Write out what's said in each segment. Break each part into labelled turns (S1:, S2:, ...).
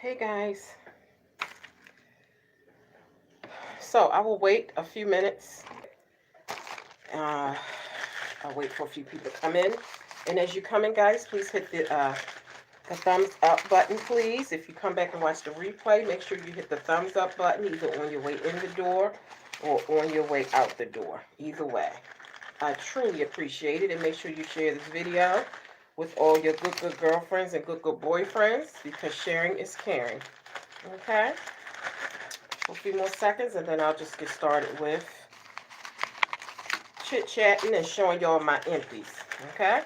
S1: Hey guys, so I will wait a few minutes. I'll wait for a few people to come in, and as you come in, guys, please hit the thumbs up button, please. If you come back and watch the replay, make sure you hit the thumbs up button either on your way in the door or on your way out the door. Either way, I truly appreciate it, and make sure you share this video with all your good girlfriends and good boyfriends, because sharing is caring. Okay, a few more seconds and then I'll just get started with chit-chatting and showing y'all my empties. Okay,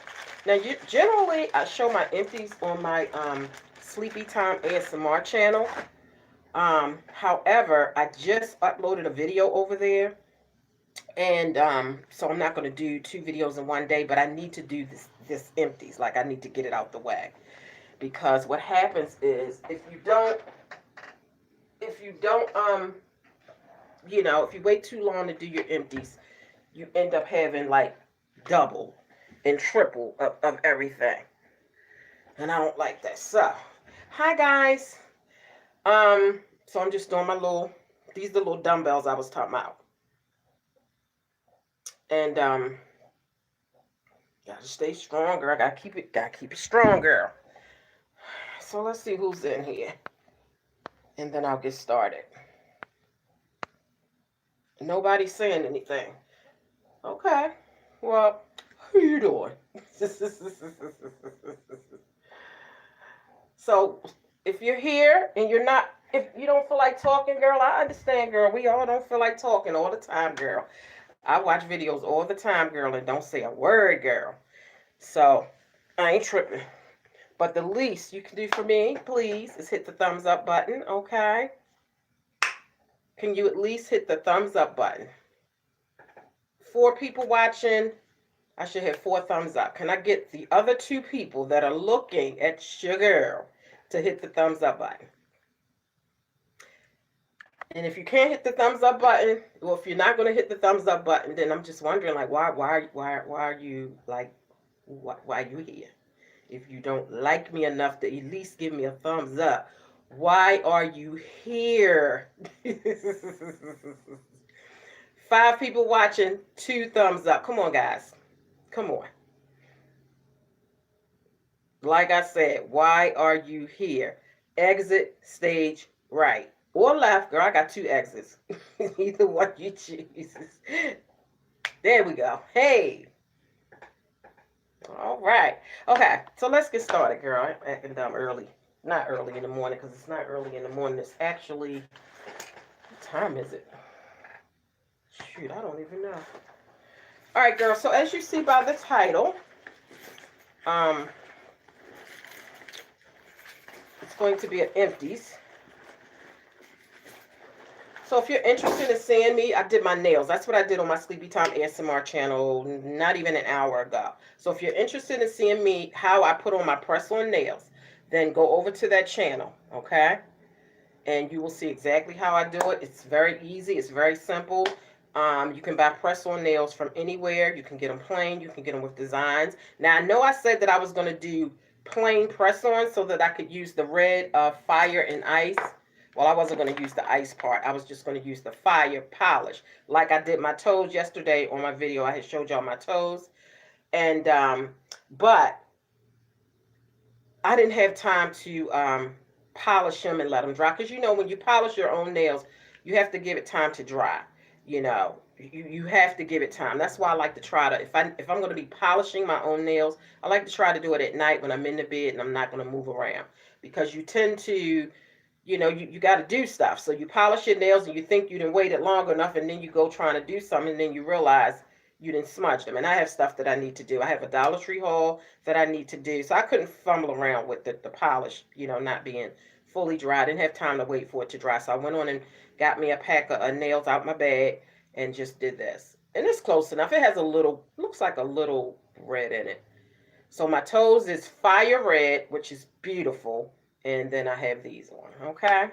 S1: now generally I show my empties on my Sleepy Time ASMR channel. However, I just uploaded a video over there, and so I'm not going to do 2 videos in one day, but I need to do this empties. Like, I need to get it out the way, because what happens is if you don't you know, if you wait too long to do your empties, you end up having like double and triple of everything, and I don't like that. So hi guys, so I'm just doing my these are the little dumbbells I was talking about, and gotta stay stronger. I gotta keep it strong, girl. So let's see who's in here, and then I'll get started. Nobody's saying anything. Okay, well, how you doing? So if you're here and if you don't feel like talking, girl, I understand, girl. We all don't feel like talking all the time, girl. I watch videos all the time, girl, and don't say a word, girl. So I ain't tripping. But the least you can do for me, please, is hit the thumbs up button, okay? Can you at least hit the thumbs up button? 4 people watching, I should have 4 thumbs up. Can I get the other 2 people that are looking at your girl to hit the thumbs up button? And if you can't hit the thumbs up button, or if you're not going to hit the thumbs up button, then I'm just wondering, like, why are you, like, why are you here? If you don't like me enough to at least give me a thumbs up, why are you here? 5 people watching, 2 thumbs up. Come on, guys. Come on. Like I said, why are you here? Exit stage right or left. Girl, I got 2 exits. Either one you choose. There we go. Hey. All right. Okay, so let's get started, girl. I'm acting dumb early. Not early in the morning, because it's not early in the morning. It's actually, what time is it? Shoot, I don't even know. All right, girl. So as you see by the title, it's going to be an empties. So if you're interested in seeing me, I did my nails. That's what I did on my Sleepy Time ASMR channel not even an hour ago. So if you're interested in seeing me, how I put on my press-on nails, then go over to that channel, okay? And you will see exactly how I do it. It's very easy. It's very simple. You can buy press-on nails from anywhere. You can get them plain. You can get them with designs. Now, I know I said that I was going to do plain press-on so that I could use the red fire and ice. Well, I wasn't going to use the ice part. I was just going to use the fire polish. Like I did my toes yesterday on my video. I had showed y'all my toes. And, but I didn't have time to polish them and let them dry. Because, you know, when you polish your own nails, you have to give it time to dry. You know, you have to give it time. That's why I like to try to, if I'm going to be polishing my own nails, I like to try to do it at night when I'm in the bed and I'm not going to move around. Because you tend to, you know, you got to do stuff. So you polish your nails and you think you didn't wait it long enough, and then you go trying to do something, and then you realize you didn't smudge them. And I have stuff that I need to do. I have a Dollar Tree haul that I need to do. So I couldn't fumble around with the polish, you know, not being fully dry. I didn't have time to wait for it to dry. So I went on and got me a pack of nails out my bag and just did this. And it's close enough. It has a little, looks like a little red in it. So my toes is fire red, which is beautiful. And then I have these on, okay?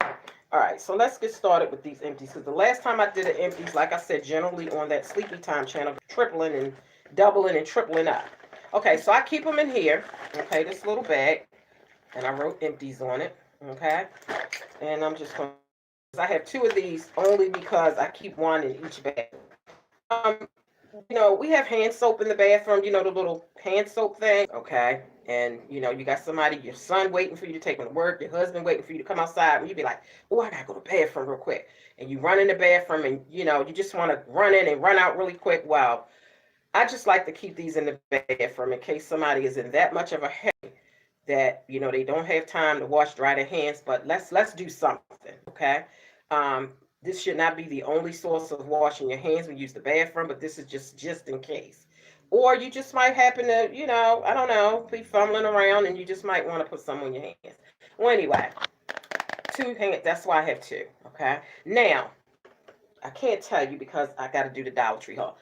S1: All right, so let's get started with these empties. Because the last time I did an empties, like I said, generally on that Sleepy Time channel, tripling and doubling and tripling up. Okay, so I keep them in here, okay, this little bag. And I wrote empties on it, Okay, and I'm just going to, I have 2 of these only because I keep one in each bag. Um, we have hand soap in the bathroom, the little hand soap thing, okay? And, you got somebody, your son waiting for you to take him to work, your husband waiting for you to come outside, and you be like, oh, I gotta go to the bathroom real quick. And you run in the bathroom and, you just want to run in and run out really quick. Well, I just like to keep these in the bathroom in case somebody is in that much of a hurry that they don't have time to wash dry their hands, but let's do something, okay? um this should not be the only source of washing your hands when you use the bathroom, but this is just in case. Or you just might happen to, I don't know, be fumbling around and you just might want to put some on your hands. Well, anyway, 2 hands, that's why I have 2. Okay, now I can't tell you because I got to do the Dollar Tree haul.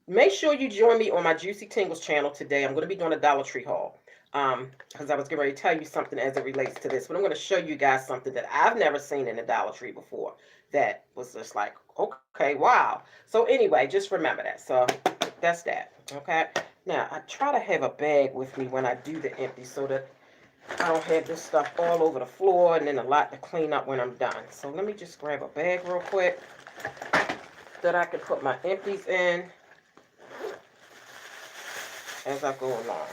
S1: Make sure you join me on my Juicy Tingles channel today. I'm going to be doing a Dollar Tree haul. Because I was getting ready to tell you something as it relates to this, but I'm going to show you guys something that I've never seen in the Dollar Tree before. That was just like, okay, wow. So anyway, just remember that. So that's that. Okay. Now I try to have a bag with me when I do the empty so that I don't have this stuff all over the floor and then a lot to clean up when I'm done. So let me just grab a bag real quick that I can put my empties in as I go along.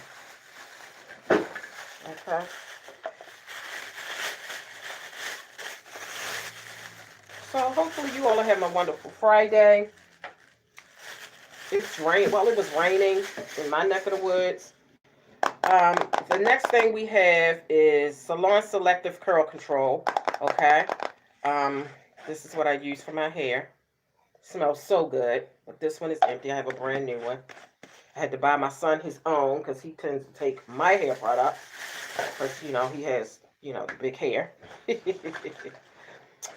S1: Okay. So hopefully you all are having a wonderful Friday. It's rain. Well, it was raining in my neck of the woods. The next thing we have is Salon Selective Curl Control. Okay. This is what I use for my hair. Smells so good. But this one is empty. I have a brand new one. I had to buy my son his own because he tends to take my hair product. Because, he has, the big hair.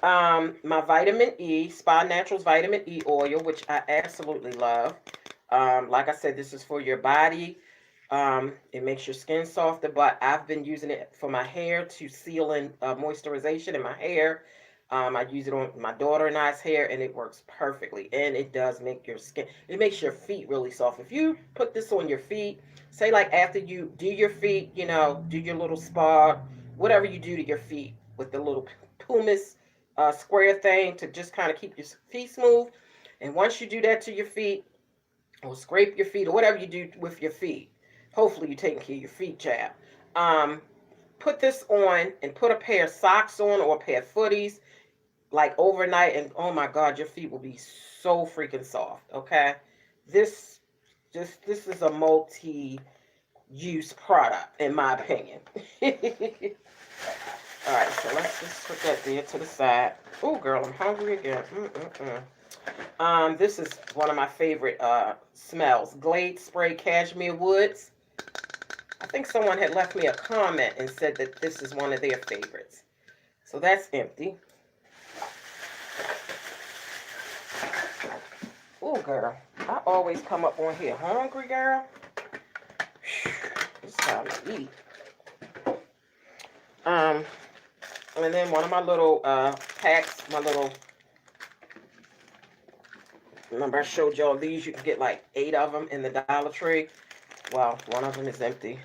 S1: My vitamin E, Spa Naturals vitamin E oil, which I absolutely love. Like I said, this is for your body. It makes your skin softer, but I've been using it for my hair to seal in moisturization in my hair. I use it on my daughter and I's hair, and it works perfectly. And it does make your skin, it makes your feet really soft. If you put this on your feet, say like after you do your feet, do your little spa, whatever you do to your feet with the little pumice square thing to just kind of keep your feet smooth. And once you do that to your feet, or scrape your feet, or whatever you do with your feet, hopefully you're taking care of your feet, child. Put this on and put a pair of socks on or a pair of footies like overnight, and oh my God, your feet will be so freaking soft. Okay, this is a multi-use product in my opinion. All right, so let's just put that there to the side. Oh girl, I'm hungry again. This is one of my favorite smells, Glade Spray Cashmere Woods. I think someone had left me a comment and said that this is one of their favorites. So that's empty. Oh, girl, I always come up on here hungry, girl. It's time to eat. And then one of my little packs, remember I showed y'all these, you can get like 8 of them in the Dollar Tree. Well, one of them is empty.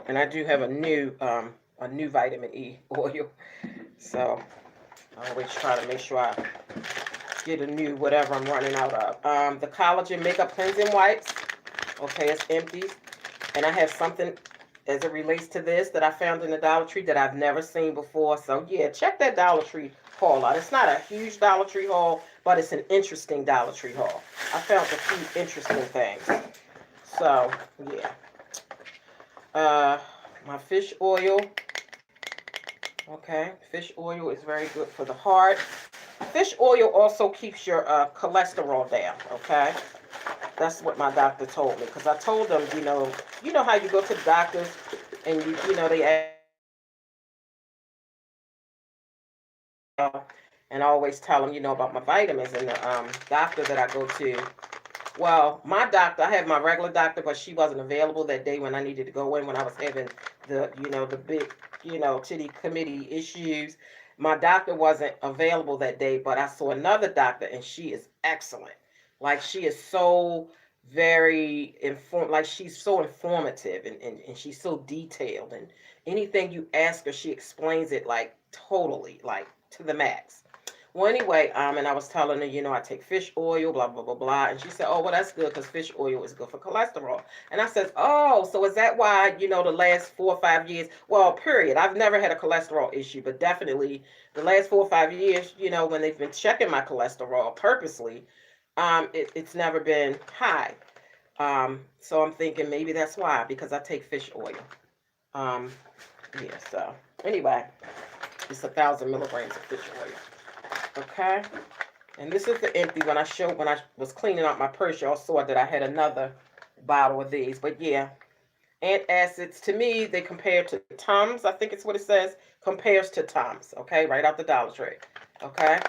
S1: And I do have a new vitamin E oil. So I always try to make sure I get a new whatever I'm running out of. The collagen makeup cleansing wipes. Okay, it's empty. And I have something as it relates to this that I found in the Dollar Tree that I've never seen before. So yeah, check that Dollar Tree haul out. It's not a huge Dollar Tree haul, but it's an interesting Dollar Tree haul. I found a few interesting things. So yeah. My fish oil. Okay, fish oil is very good for the heart. Fish oil also keeps your cholesterol down, okay? That's what my doctor told me, because I told them, you know how you go to the doctors and they ask, and I always tell them, about my vitamins, and the doctor that I go to, well, my doctor, I have my regular doctor, but she wasn't available that day when I needed to go in, when I was having the, the big, titty committee issues. My doctor wasn't available that day, but I saw another doctor, and she is excellent. Like, she is so very informed, like she's so informative, and she's so detailed, and anything you ask her, she explains it like totally, like to the max. Well, anyway, and I was telling her, I take fish oil, blah, blah, blah, blah. And she said, oh, well, that's good because fish oil is good for cholesterol. And I said, oh, so is that why, the last 4 or 5 years, well, period. I've never had a cholesterol issue, but definitely the last 4 or 5 years, when they've been checking my cholesterol purposely, it's never been high. So I'm thinking maybe that's why, because I take fish oil. Yeah, so anyway, it's 1,000 milligrams of fish oil. Okay, and this is the empty. When I was cleaning out my purse, y'all saw that I had another bottle of these. But yeah, antacids, to me, they compare to Tums. I think it's what it says, compares to Tums. Okay, right out the Dollar Tree. Okay,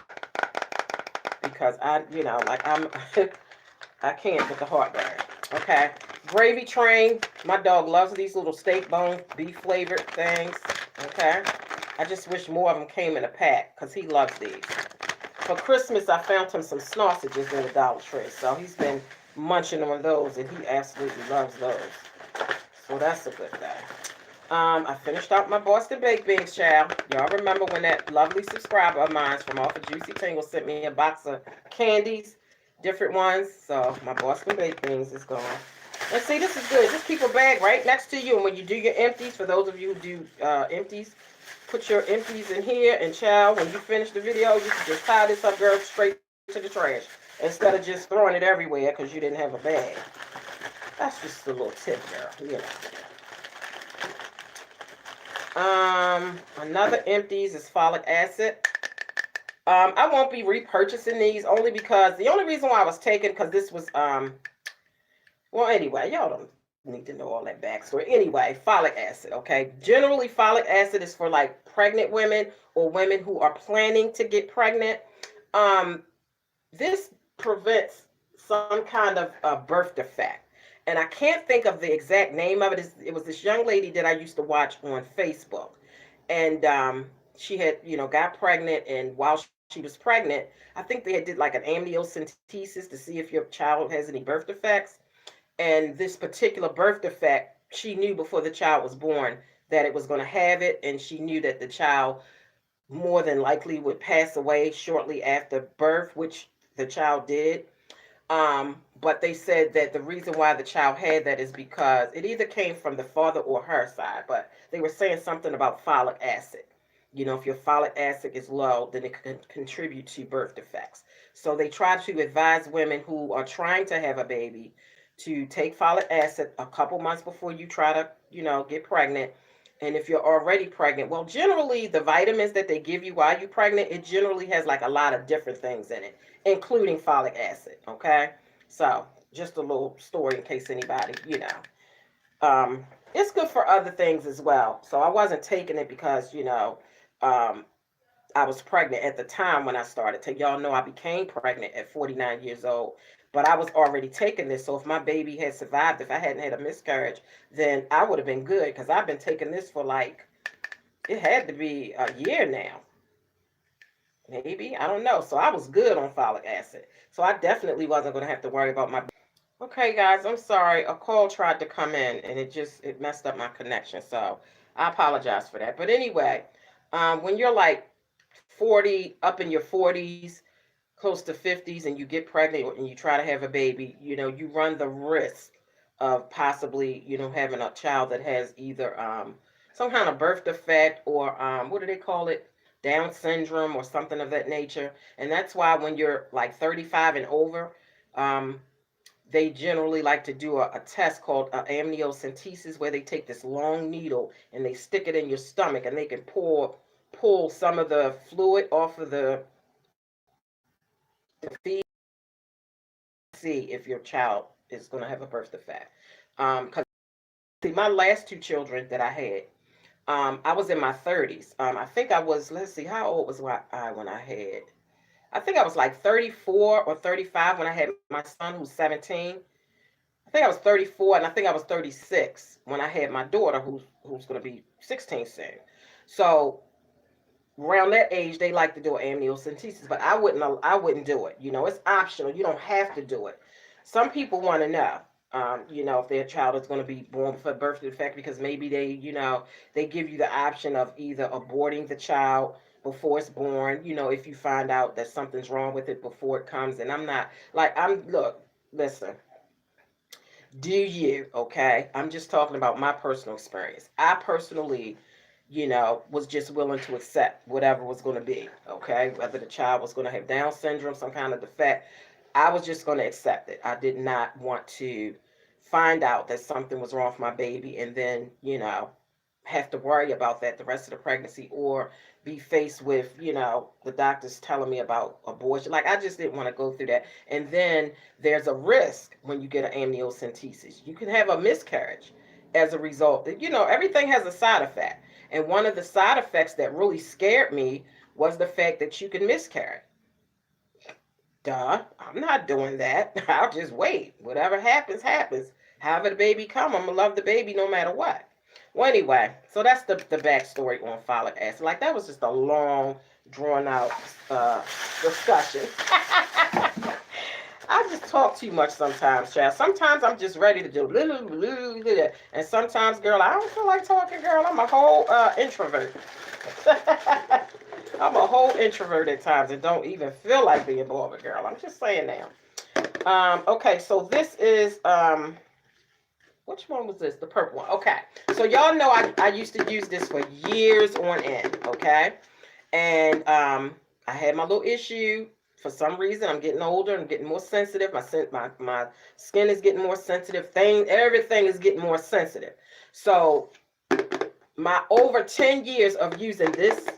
S1: because like I can't with the heartburn. Okay, Gravy Train. My dog loves these little steak bone beef flavored things. Okay, I just wish more of them came in a pack because he loves these. For Christmas, I found him some sausages in the Dollar Tree, so he's been munching on those, and he absolutely loves those. So that's a good thing. I finished out my Boston Baked Beans, child. Y'all remember when that lovely subscriber of mine from off of Juicy Tingles sent me a box of candies, different ones. So my Boston Baked Beans is gone. And see, this is good. Just keep a bag right next to you, and when you do your empties, for those of you who do empties, put your empties in here, and child, when you finish the video, you can just tie this up, girl, straight to the trash instead of just throwing it everywhere because you didn't have a bag. That's just a little tip, girl. Another empties is folic acid. I won't be repurchasing these only because the only reason why I was taking, because this was well, anyway, y'all don't need to know all that backstory. Anyway, folic acid, okay? Generally, folic acid is for like pregnant women or women who are planning to get pregnant. This prevents some kind of birth defect. And I can't think of the exact name of it. It was this young lady that I used to watch on Facebook. And she had, got pregnant. And while she was pregnant, I think they did like an amniocentesis to see if your child has any birth defects. And this particular birth defect, she knew before the child was born that it was going to have it. And she knew that the child more than likely would pass away shortly after birth, which the child did. But they said that the reason why the child had that is because it either came from the father or her side. But they were saying something about folic acid. If your folic acid is low, then it can contribute to birth defects. So they try to advise women who are trying to have a baby to take folic acid a couple months before you try to, get pregnant. And if you're already pregnant, well, generally the vitamins that they give you while you're pregnant, it generally has like a lot of different things in it, including folic acid. Okay. So just a little story in case anybody, it's good for other things as well. So I wasn't taking it because, I was pregnant at the time when I started. Y'all know I became pregnant at 49 years old. But I was already taking this. So if my baby had survived, if I hadn't had a miscarriage, then I would have been good. Because I've been taking this for like, it had to be a year now. Maybe. I don't know. So I was good on folic acid. So I definitely wasn't going to have to worry about my... Okay, guys, I'm sorry. A call tried to come in and it messed up my connection. So I apologize for that. But anyway, when you're like 40, up in your 40s, close to 50s, and you get pregnant and you try to have a baby, you run the risk of possibly, having a child that has either some kind of birth defect or what do they call it? Down syndrome or something of that nature. And that's why when you're like 35 and over, they generally like to do a test called amniocentesis, where they take this long needle and they stick it in your stomach and they can pull some of the fluid off of the feed, see if your child is going to have a birth defect. Because see, my last two children that I had, I was in my 30s. I think I was, let's see, how old was I when I had? I think I was like 34 or 35 when I had my son, who's 17. I think I was 34, and I think I was 36 when I had my daughter, who's going to be 16 soon. So around that age, they like to do an amniocentesis, but I wouldn't do it. It's optional. You don't have to do it. some people want to know, you know, if their child is going to be born with a birth defect, because maybe they, you know, they give you the option of either aborting the child before it's born, you know, if you find out that something's wrong with it before it comes. And I'm not like, look, listen, do you, okay? I'm just talking about my personal experience. I personally, you know, was just willing to accept whatever was going to be, okay? Whether the child was going to have Down syndrome, some kind of defect, I was just going to accept it. I did not want to find out that something was wrong with my baby and then, you know, have to worry about that the rest of the pregnancy, or be faced with, you know, the doctors telling me about abortion. Like, I just didn't want to go through that. And then there's a risk when you get an amniocentesis. You can have a miscarriage as a result. You know, everything has a side effect. And one of the side effects that really scared me was the fact that you can miscarry. Duh, I'm not doing that. I'll just wait. Whatever happens, happens. However the baby come, I'm gonna love the baby no matter what. Well, anyway, so that's the backstory on folic acid. Like, that was just a long, drawn out discussion. I just talk too much sometimes, child. Sometimes I'm just ready to do and sometimes, girl, I don't feel like talking, girl. I'm a whole introvert. I'm a whole introvert at times and don't even feel like being bothered, girl. I'm just saying now. Okay, so this is which one was this? The purple one. Okay. So y'all know I used to use this for years on end, okay? And I had my little issue. For some reason, I'm getting older. I'm getting more sensitive. My skin is getting more sensitive. Everything is getting more sensitive. So my over 10 years of using this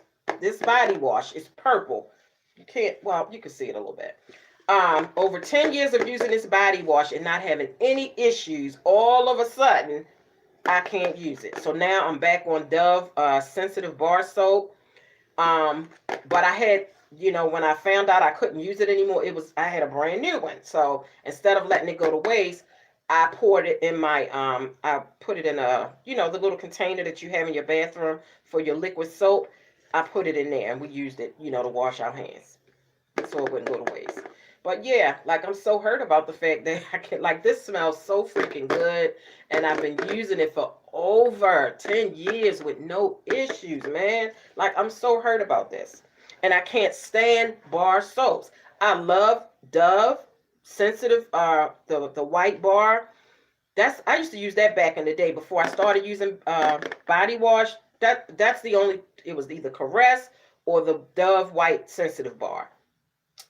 S1: body wash is purple. You can't, well, you can see it a little bit. Over 10 years of using this body wash and not having any issues, all of a sudden, I can't use it. So now I'm back on Dove sensitive bar soap. But I had, you know, when I found out I couldn't use it anymore, I had a brand new one. So instead of letting it go to waste, I poured it in my, I put it in a, you know, the little container that you have in your bathroom for your liquid soap. I put it in there and we used it, you know, to wash our hands so it wouldn't go to waste. But yeah, like, I'm so hurt about the fact that I can, like, this smells so freaking good. And I've been using it for over 10 years with no issues, man. Like, I'm so hurt about this. And I can't stand bar soaps. I love Dove sensitive, the white bar. I used to use that back in the day before I started using body wash. That's the only, it was either Caress or the Dove white sensitive bar.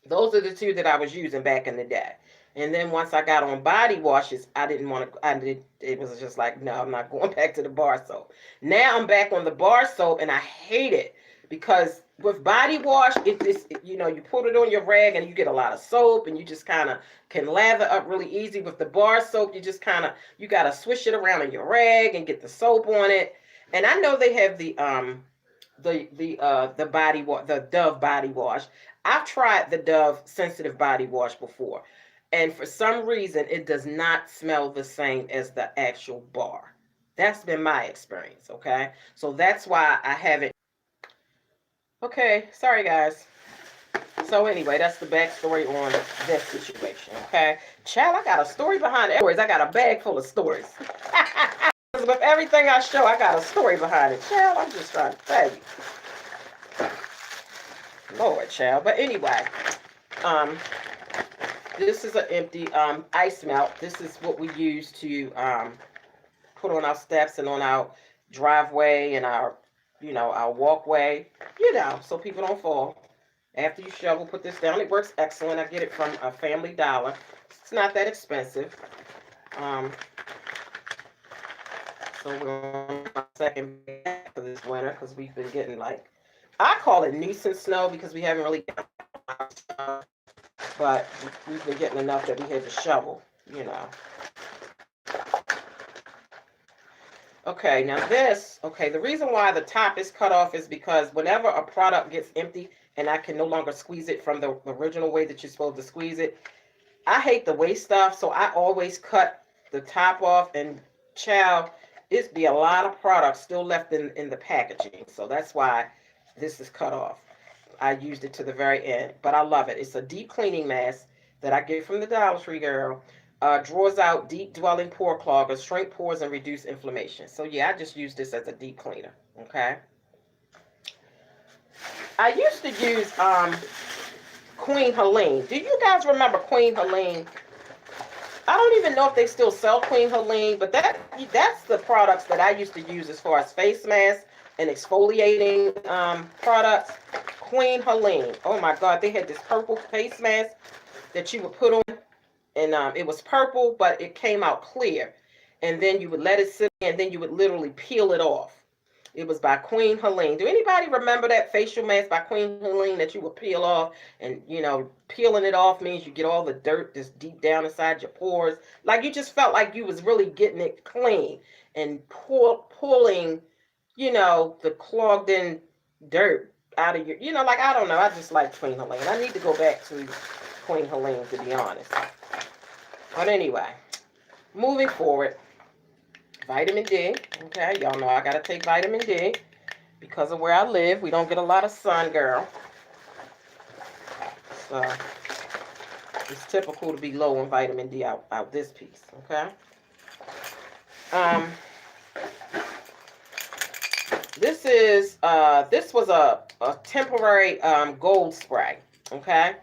S1: Those are the two that I was using back in the day. And then once I got on body washes, I didn't want to, it was just like, no, I'm not going back to the bar soap. Now I'm back on the bar soap and I hate it because with body wash, you know, you put it on your rag and you get a lot of soap and you just kind of can lather up really easy. With the bar soap, you just kind of, you got to swish it around in your rag and get the soap on it. And I know they have the body wash, the Dove body wash. I've tried the Dove sensitive body wash before, and for some reason it does not smell the same as the actual bar. That's been my experience, okay? So that's why I haven't. Okay, sorry guys. So anyway, that's the backstory on this situation, okay? Child, I got a story behind it. I got a bag full of stories. With everything I show, I got a story behind it. Child, I'm just trying to tell you. Lord, child. But anyway, this is an empty ice melt. This is what we use to put on our steps and on our driveway and our, you know, our walkway, you know, so people don't fall. After you shovel, put this down. It works excellent. I get it from a Family Dollar. It's not that expensive. So we're on our second bag for this winter because we've been getting, like, I call it nuisance snow because we haven't really gotten snow, but we've been getting enough that we had to shovel, you know. Okay, now this, okay, the reason why the top is cut off is because whenever a product gets empty and I can no longer squeeze it from the original way that you're supposed to squeeze it, I hate the waste stuff, so I always cut the top off. And child, it'd be a lot of products still left in the packaging, so that's why this is cut off. I used it to the very end, but I love it. It's a deep cleaning mask that I get from the Dollar Tree, girl. Draws out deep dwelling pore cloggers, shrink pores, and reduce inflammation. So yeah, I just use this as a deep cleaner. Okay. I used to use Queen Helene. Do you guys remember Queen Helene? I don't even know if they still sell Queen Helene, but that's the products that I used to use as far as face masks and exfoliating products. Queen Helene. Oh my God, they had this purple face mask that you would put on, and it was purple, but it came out clear. And then you would let it sit, and then you would literally peel it off. It was by Queen Helene. Do anybody remember that facial mask by Queen Helene that you would peel off? And, you know, peeling it off means you get all the dirt that's deep down inside your pores. Like, you just felt like you was really getting it clean and pulling, you know, the clogged in dirt out of your, you know, like, I don't know. I just like Queen Helene. I need to go back to Queen Helene, to be honest. But anyway, moving forward. Vitamin D. Okay, y'all know I gotta take vitamin D because of where I live. We don't get a lot of sun, girl. So it's typical to be low in vitamin D out this piece. Okay. This was a temporary gold spray. Okay.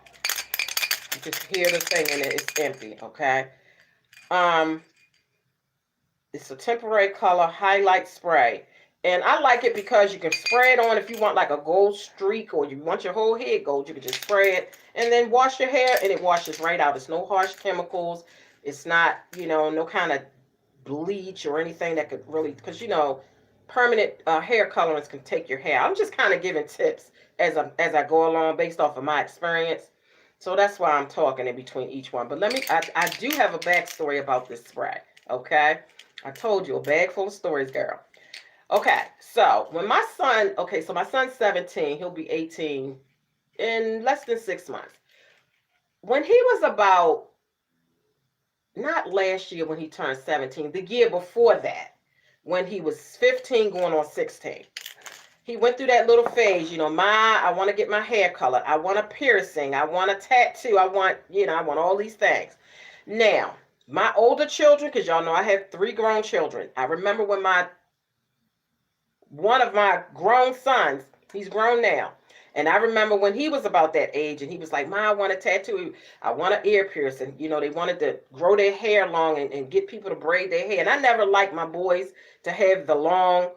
S1: You can hear the thing in it. It's empty. Okay. It's a temporary color highlight spray. And I like it because you can spray it on if you want like a gold streak, or you want your whole head gold. You can just spray it and then wash your hair, and it washes right out. It's no harsh chemicals. It's not, you know, no kind of bleach or anything that could really, because, you know, permanent hair colorants can take your hair. I'm just kind of giving tips as I go along based off of my experience. So that's why I'm talking in between each one. But I do have a backstory about this spray. Okay. I told you, a bag full of stories, girl. Okay, so when my son, so my son's 17, he'll be 18 in less than 6 months. When he was about, not last year when he turned 17, the year before that, when he was 15 going on 16, he went through that little phase, you know, I want to get my hair colored. I want a piercing. I want a tattoo. I want all these things. Now, my older children, because y'all know I have 3 grown children. I remember when one of my grown sons, he's grown now. And I remember when he was about that age and he was like, Ma, I want a tattoo. I want an ear piercing. You know, they wanted to grow their hair long and get people to braid their hair. And I never liked my boys to have the long,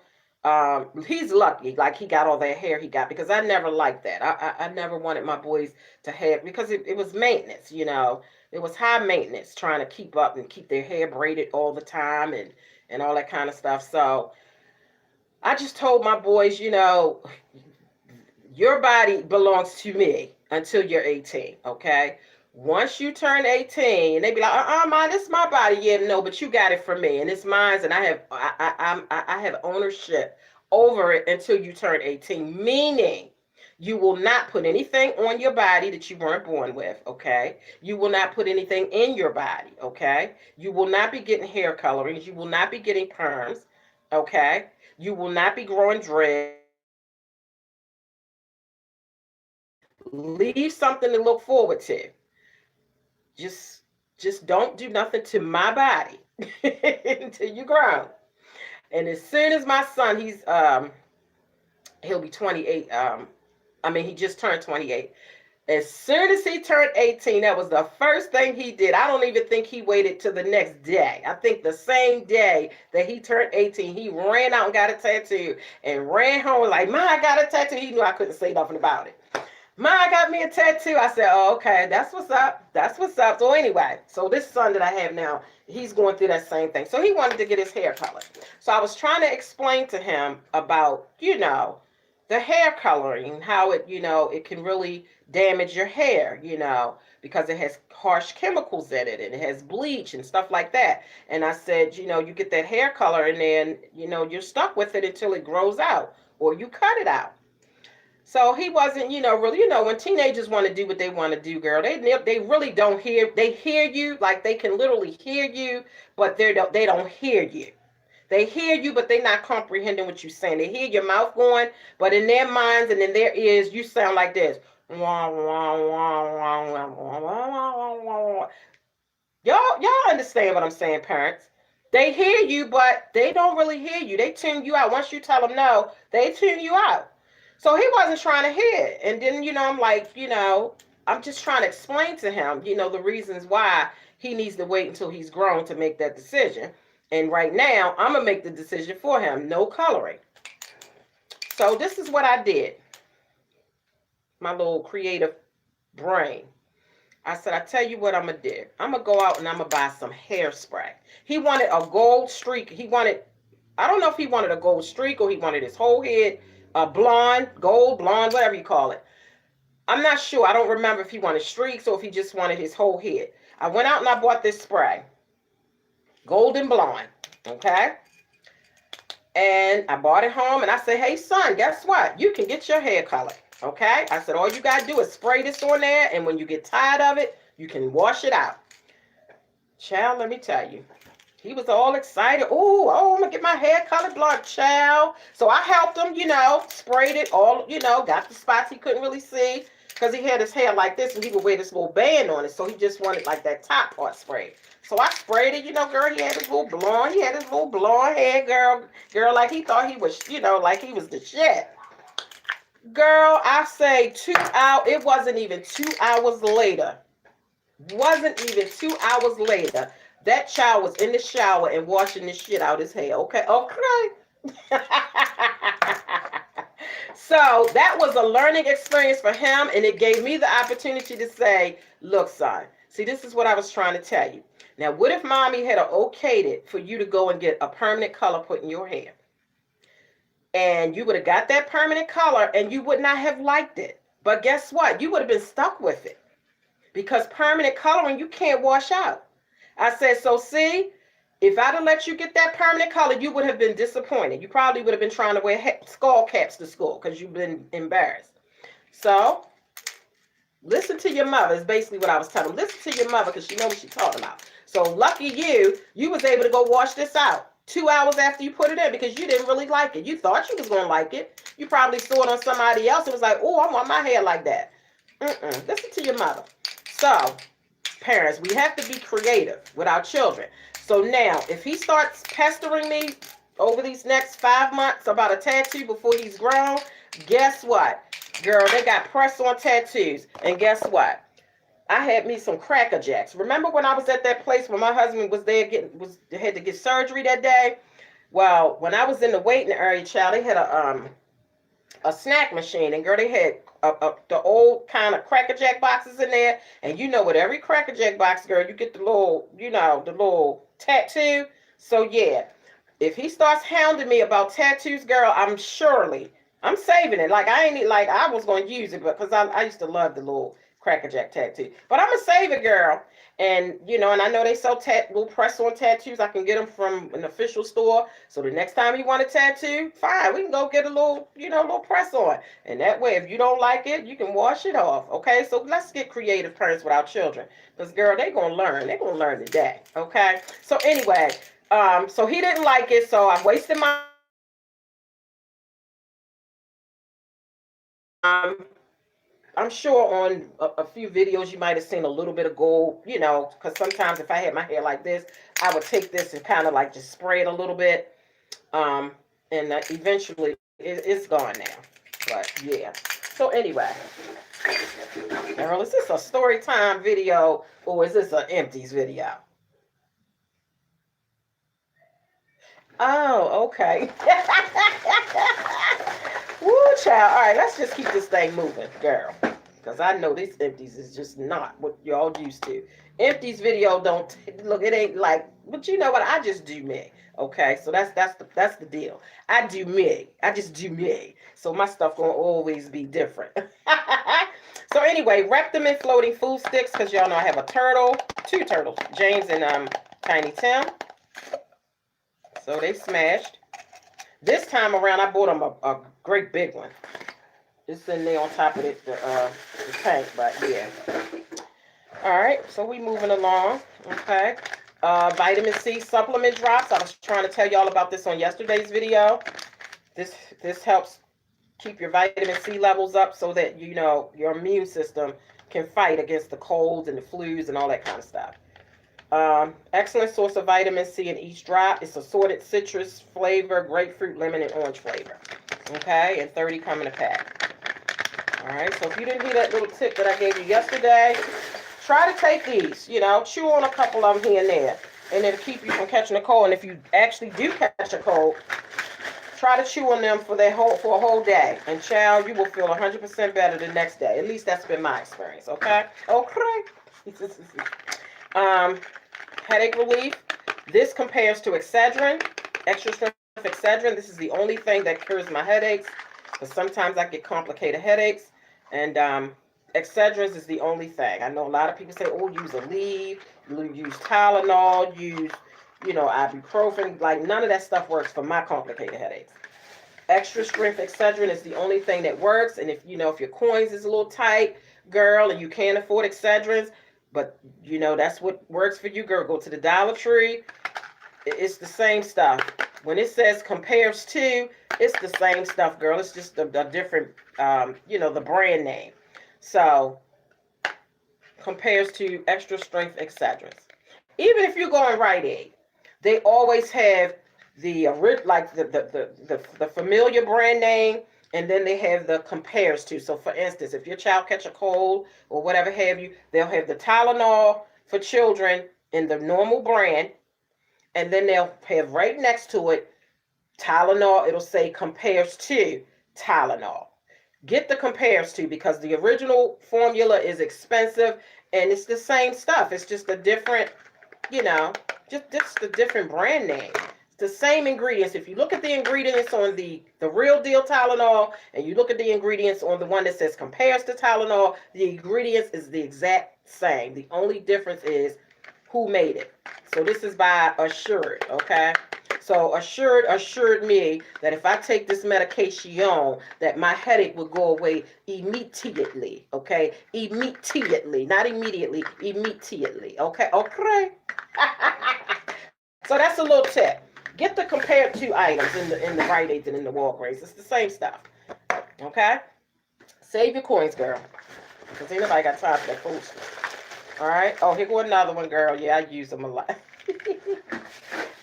S1: he's lucky, like he got all that hair he got, because I never liked that. I never wanted my boys to have, because it was maintenance, you know. It was high maintenance trying to keep up and keep their hair braided all the time and all that kind of stuff. So I just told my boys, you know, your body belongs to me until you're 18, okay? Once you turn 18, and they be like, Mom, this is my body. Yeah, no, but you got it from me, and it's mine, and I have ownership over it until you turn 18, meaning you will not put anything on your body that you weren't born with, okay? You will not put anything in your body, okay? You will not be getting hair colorings. You will not be getting perms, okay? You will not be growing dreads. Leave something to look forward to. Just don't do nothing to my body until you grow. And as soon as my son, he'll be 28. He just turned 28. As soon as he turned 18, that was the first thing he did. I don't even think he waited till the next day. I think the same day that he turned 18, he ran out and got a tattoo and ran home like, Ma, I got a tattoo. He knew I couldn't say nothing about it. Ma, I got me a tattoo. I said, oh, okay, that's what's up. That's what's up. So anyway, so this son that I have now, he's going through that same thing. So he wanted to get his hair colored. So I was trying to explain to him about, you know, the hair coloring, how it, you know, it can really damage your hair, you know, because it has harsh chemicals in it and it has bleach and stuff like that. And I said, you know, you get that hair color and then, you know, you're stuck with it until it grows out or you cut it out. So he wasn't, you know, really, you know, when teenagers want to do what they want to do, girl, they really don't hear, they hear you, like they can literally hear you, but they don't hear you. They hear you, but they're not comprehending what you're saying. They hear your mouth going, but in their minds and in their ears, you sound like this. Y'all understand what I'm saying, parents? They hear you, but they don't really hear you. They tune you out. Once you tell them no, they tune you out. So he wasn't trying to hear it. And then, I'm like, I'm just trying to explain to him, the reasons why he needs to wait until he's grown to make that decision. And right now, I'm going to make the decision for him. No coloring. So this is what I did. My little creative brain. I said, I tell you what I'm going to do. I'm going to go out and I'm going to buy some hairspray. He wanted a gold streak. I don't know if he wanted a gold streak or he wanted his whole head blonde, gold, blonde, whatever you call it. I'm not sure. I don't remember if he wanted streaks or if he just wanted his whole head. I went out and I bought this spray. Golden blonde. Okay? And I bought it home and I said, hey, son, guess what? You can get your hair colored. Okay? I said, all you got to do is spray this on there, and when you get tired of it, you can wash it out. Child, let me tell you. He was all excited. Oh, I'm going to get my hair colored blonde, child. So I helped him, sprayed it all, got the spots he couldn't really see because he had his hair like this and he would wear this little band on it. So he just wanted like that top part sprayed. So I sprayed it, girl, he had his little blonde. He had his little blonde hair, girl, like he thought he was, like he was the shit. Girl, I say 2 hours. It wasn't even 2 hours later. Wasn't even 2 hours later. That child was in the shower and washing the shit out his hair. Okay. So that was a learning experience for him, and it gave me the opportunity to say, look, son, see, this is what I was trying to tell you. Now, what if mommy had okayed it for you to go and get a permanent color put in your hair? And you would have got that permanent color and you would not have liked it. But guess what? You would have been stuck with it. Because permanent coloring, you can't wash out. I said, so see, if I'd have let you get that permanent color, you would have been disappointed. You probably would have been trying to wear skull caps to school because you've been embarrassed. So, listen to your mother is basically what I was telling. Listen to your mother because she knows what she's talking about. So, lucky you was able to go wash this out 2 hours after you put it in because you didn't really like it. You thought you was going to like it. You probably saw it on somebody else and was like, oh, I want my hair like that. Listen to your mother. So, parents, we have to be creative with our children. So now, if he starts pestering me over these next 5 months about a tattoo before he's grown, guess what? Girl, they got press-on tattoos. And guess what? I had me some Cracker Jacks. Remember when I was at that place when my husband was there had to get surgery that day? Well, when I was in the waiting area, child, they had a snack machine, and girl, they had the old kind of Cracker Jack boxes in there. And with every Cracker Jack box, girl, you get the little, the little tattoo. So yeah, if he starts hounding me about tattoos, girl, I'm saving it. Like I was going to use it, because I used to love the little Cracker Jack tattoo. But I'm going to save it, girl. And, and I know they sell little press-on tattoos. I can get them from an official store. So the next time you want a tattoo, fine. We can go get a little, little press-on. And that way, if you don't like it, you can wash it off. Okay? So let's get creative, parents, with our children. Because, girl, they're going to learn. They're going to learn today. Okay? So anyway, so he didn't like it. So I wasted my I'm sure on a few videos you might have seen a little bit of gold, because sometimes if I had my hair like this, I would take this and kind of like just spray it a little bit. And eventually it's gone now. But yeah. So anyway, Earl, is this a story time video or is this an empties video? Oh, okay. Woo, child. All right, let's just keep this thing moving, girl. Because I know these empties is just not what y'all used to. Empties video don't look. It ain't like. But you know what? I just do me. Okay, so that's the deal. I do me. I just do me. So my stuff gonna always be different. So anyway, wrap them in floating food sticks because y'all know I have a turtle, 2 turtles, James and Tiny Tim. So they smashed. This time around, I bought them a great big one. It's in there on top of the tank, but yeah. All right, so we moving along. Okay. Vitamin C supplement drops. I was trying to tell y'all about this on yesterday's video. This helps keep your vitamin C levels up so that, your immune system can fight against the colds and the flus and all that kind of stuff. Excellent source of vitamin C in each drop. It's assorted citrus flavor, grapefruit, lemon, and orange flavor. Okay, and 30 come in a pack. All right, so if you didn't hear that little tip that I gave you yesterday, try to take these, you know, chew on a couple of them here and there, and it'll keep you from catching a cold. And if you actually do catch a cold, try to chew on them for a whole day, and child, you will feel 100% better the next day. At least that's been my experience. Okay. Headache relief. This compares to Excedrin, extra strength Excedrin. This is the only thing that cures my headaches, because sometimes I get complicated headaches, and Excedrin is the only thing. I know a lot of people say, oh, use Aleve, use Tylenol, use, you know, ibuprofen. Like, none of that stuff works for my complicated headaches. Extra strength Excedrin is the only thing that works. And if, you know, if your coins is a little tight, girl, and you can't afford Excedrins, but, you know, that's what works for you, girl, go to the Dollar Tree. It's the same stuff. When it says compares to, it's the same stuff, girl. It's just a different, you know, the brand name. So, compares to extra strength Excedrins. Even if you're going Rite Aid, they always have the like the familiar brand name, and then they have the compares to. So for instance, if your child catch a cold or whatever have you, they'll have the Tylenol for children in the normal brand, and then they'll have right next to it Tylenol. It'll say compares to Tylenol. Get the compares to, because the original formula is expensive, and it's the same stuff. It's just a different, you know, just a different brand name. The same ingredients. If you look at the ingredients on the real deal Tylenol, and you look at the ingredients on the one that says compares to Tylenol, the ingredients is the exact same. The only difference is who made it. So this is by Assured, okay? So assured me that if I take this medication, that my headache will go away immediately, okay? Immediately, not immediately, immediately, okay? Okay. So that's a little tip. Get the compared to items in the Rite Aids and in the Walgreens. It's the same stuff. Okay? Save your coins, girl. Because ain't nobody got time for that foolishness. Alright? Oh, here go another one, girl. Yeah, I use them a lot.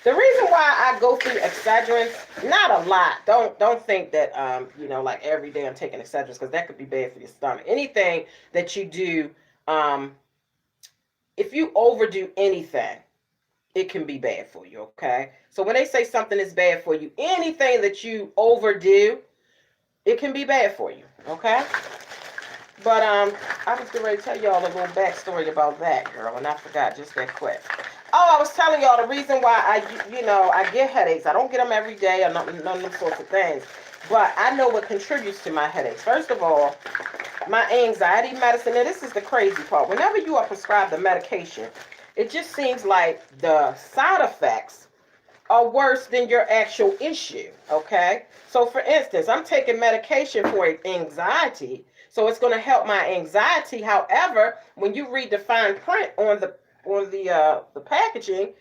S1: The reason why I go through Excedrins, not a lot. Don't think that you know, like every day I'm taking Excedrins, because that could be bad for your stomach. Anything that you do, if you overdo anything, it can be bad for you, okay? So when they say something is bad for you, anything that you overdo, it can be bad for you, okay? But I was getting ready to tell y'all a little backstory about that, girl, and I forgot just that quick. Oh, I was telling y'all the reason why I get headaches. I don't get them every day or none of them sorts of things. But I know what contributes to my headaches. First of all, my anxiety medicine. Now, this is the crazy part. Whenever you are prescribed a medication, it just seems like the side effects are worse than your actual issue, okay? So, for instance, I'm taking medication for anxiety, so it's going to help my anxiety. However, when you read the fine print on the packaging,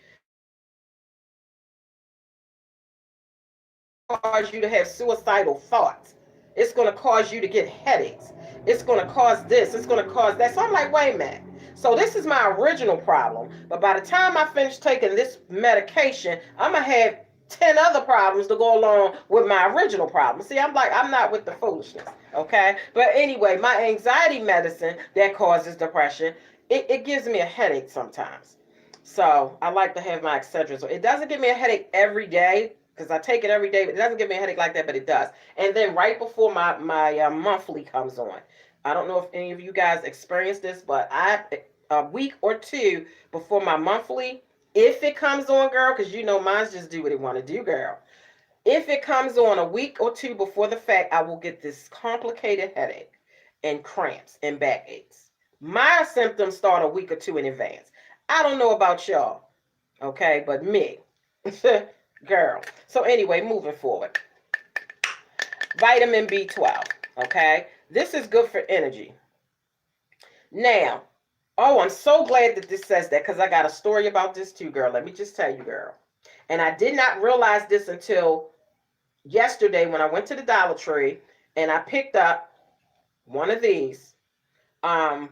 S1: cause you to have suicidal thoughts. It's going to cause you to get headaches. It's going to cause this. It's going to cause that. So I'm like, wait a minute. So this is my original problem. But by the time I finish taking this medication, I'm going to have 10 other problems to go along with my original problem. See, I'm like, I'm not with the foolishness. Okay. But anyway, my anxiety medicine that causes depression, it gives me a headache sometimes. So I like to have my Excedrin. So it doesn't give me a headache every day, because I take it every day, but it doesn't give me a headache like that, but it does. And then right before my monthly comes on, I don't know if any of you guys experience this, but a week or two before my monthly, if it comes on, girl, because you know mine's just do what it want to do, girl. If it comes on a week or two before the fact, I will get this complicated headache and cramps and backaches. My symptoms start a week or two in advance. I don't know about y'all, okay, but me. Girl. So anyway, moving forward. Vitamin B12, okay? This is good for energy. Now, oh, I'm so glad that this says that, because I got a story about this too, girl. Let me just tell you, girl. And I did not realize this until yesterday when I went to the Dollar Tree and I picked up one of these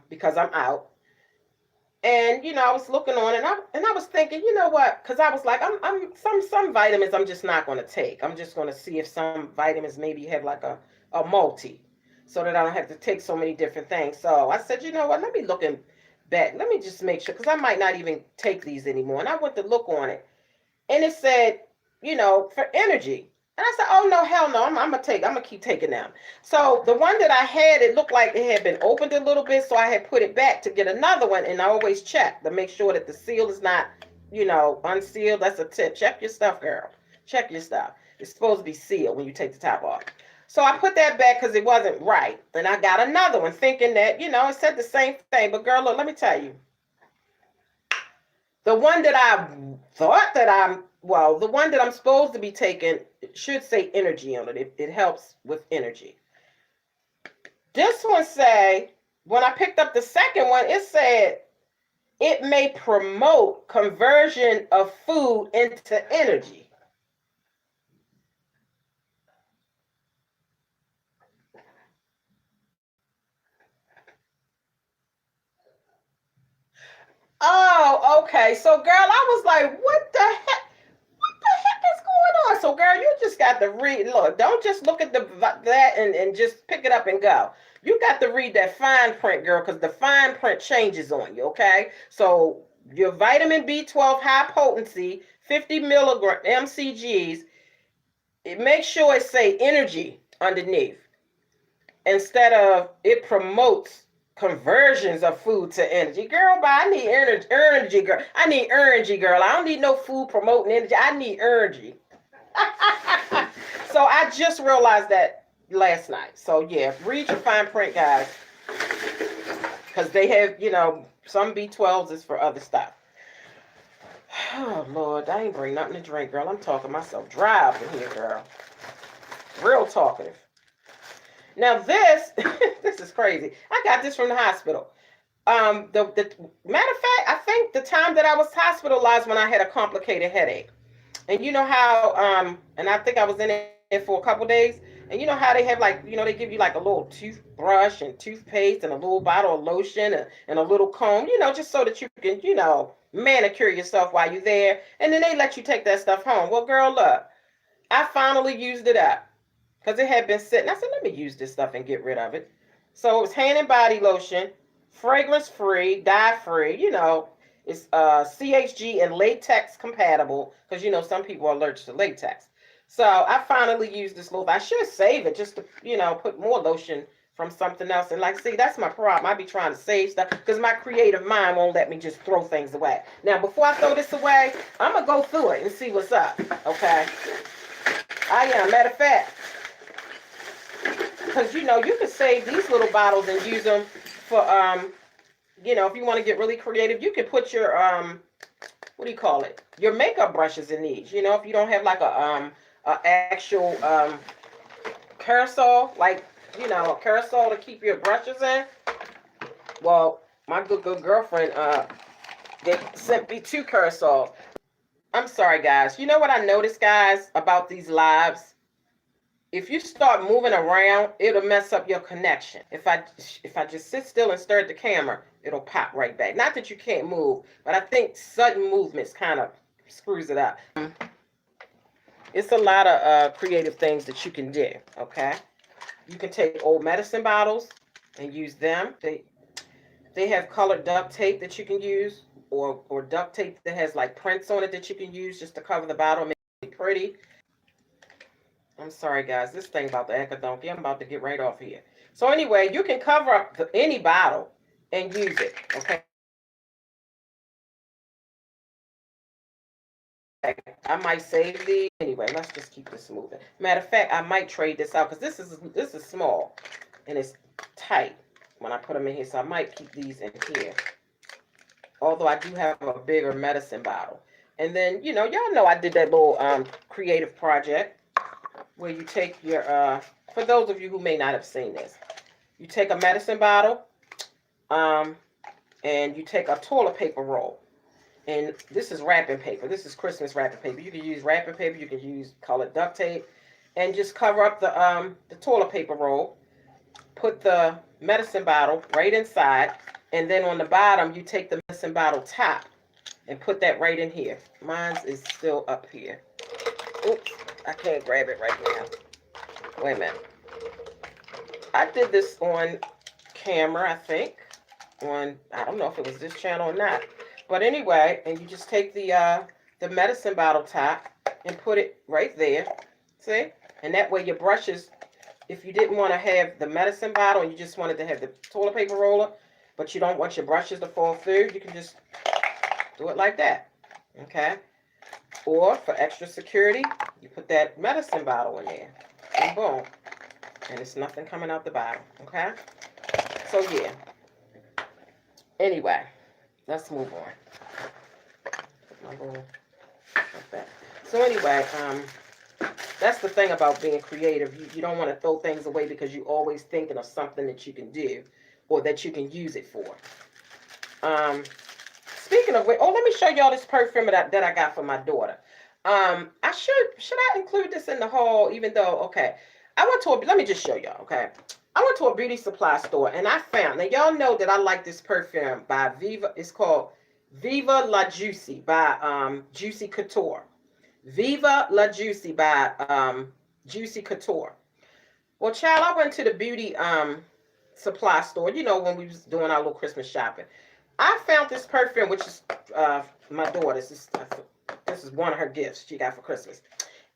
S1: because I'm out. And I was looking on, and I was thinking, you know what? Because I was like, I'm some vitamins I'm just not going to take. I'm just going to see if some vitamins maybe have like a multi, so that I don't have to take so many different things. So I said, you know what? Let me look back. Let me just make sure, because I might not even take these anymore. And I went to look on it, and it said, for energy. And I said, oh no, hell no, I'm gonna keep taking them. So the one that I had, it looked like it had been opened a little bit, so I had put it back to get another one, and I always check to make sure that the seal is not, unsealed. That's a tip. Check your stuff, girl. Check your stuff. It's supposed to be sealed when you take the top off. So I put that back because it wasn't right. And I got another one thinking that, it said the same thing. But girl, look, let me tell you. The one that I thought that the one that I'm supposed to be taking should say energy on it. It helps with energy. This one say, when I picked up the second one, it said it may promote conversion of food into energy. Oh, okay. So, girl, I was like, what the heck? What the heck is going on? So, girl, you just got to read. Look, don't just look at that and just pick it up and go. You got to read that fine print, girl, because the fine print changes on you, okay? So, your vitamin B12 high potency, 50 milligram mcgs, it makes sure it say energy underneath instead of it promotes conversions of food to energy. Girl, but I need energy, girl. I need energy, girl. I don't need no food promoting energy. I need energy. So I just realized that last night. So yeah, read your fine print, guys, because they have, some B12s is for other stuff. Oh Lord, I ain't bring nothing to drink, girl. I'm talking myself dry up in here, girl. Real talkative. Now this, this is crazy. I got this from the hospital. The matter of fact, I think the time that I was hospitalized when I had a complicated headache, and you know how, and I think I was in it for a couple days, and you know how they have like, they give you like a little toothbrush and toothpaste and a little bottle of lotion and a little comb, just so that you can, manicure yourself while you're there, and then they let you take that stuff home. Well, girl, look, I finally used it up because it had been sitting. I said, let me use this stuff and get rid of it. So it was hand and body lotion, fragrance free, dye free. It's CHG and latex compatible because some people are allergic to latex. So I finally used this little. I should save it just to put more lotion from something else. And like, see, that's my problem. I be trying to save stuff because my creative mind won't let me just throw things away. Now, before I throw this away, I'm gonna go through it and see what's up. Okay. Matter of fact, because you can save these little bottles and use them for if you want to get really creative, you can put your what do you call it, your makeup brushes in these. If you don't have like a actual carousel, like a carousel to keep your brushes in. Well, my good girlfriend they sent me 2 carousels. I'm sorry, guys. You know what I noticed, guys, about these lives? If you start moving around, it'll mess up your connection. If I just sit still and stare at the camera, it'll pop right back. Not that you can't move, but I think sudden movements kind of screws it up. It's a lot of creative things that you can do, okay? You can take old medicine bottles and use them. They have colored duct tape that you can use, or duct tape that has like prints on it that you can use just to cover the bottle, make it pretty. I'm sorry, guys. This thing about the ecodonky, I'm about to get right off here. So anyway, you can cover up any bottle and use it, okay? I might save these. Anyway, let's just keep this moving. Matter of fact, I might trade this out because this is small and it's tight when I put them in here. So I might keep these in here. Although I do have a bigger medicine bottle. And then, y'all know I did that little creative project where you take your, for those of you who may not have seen this, you take a medicine bottle and you take a toilet paper roll. And this is wrapping paper. This is Christmas wrapping paper. You can use wrapping paper. You can use colored duct tape. And just cover up the toilet paper roll. Put the medicine bottle right inside. And then on the bottom, you take the medicine bottle top and put that right in here. Mine is still up here. Oops, I can't grab it right now. Wait a minute. I did this on camera, I think. I don't know if it was this channel or not. But anyway, and you just take the medicine bottle top and put it right there. See? And that way your brushes, if you didn't want to have the medicine bottle and you just wanted to have the toilet paper roller, but you don't want your brushes to fall through, you can just do it like that. Okay? Or for extra security, you put that medicine bottle in there. And boom. And it's nothing coming out the bottom. Okay? So yeah. Anyway, let's move on. Like that. So anyway, that's the thing about being creative. You don't want to throw things away because you're always thinking of something that you can do or that you can use it for. Speaking of which, let me show y'all this perfume that I got for my daughter. Should I include this in the haul? Even though, okay, let me just show y'all, okay. I went to a beauty supply store and I found, now y'all know that I like this perfume by Viva. It's called Viva La Juicy by Juicy Couture. Viva La Juicy by Juicy Couture. Well, child, I went to the beauty supply store, you know, when we was doing our little Christmas shopping. I found this perfume, which is my daughter's. This is one of her gifts she got for Christmas.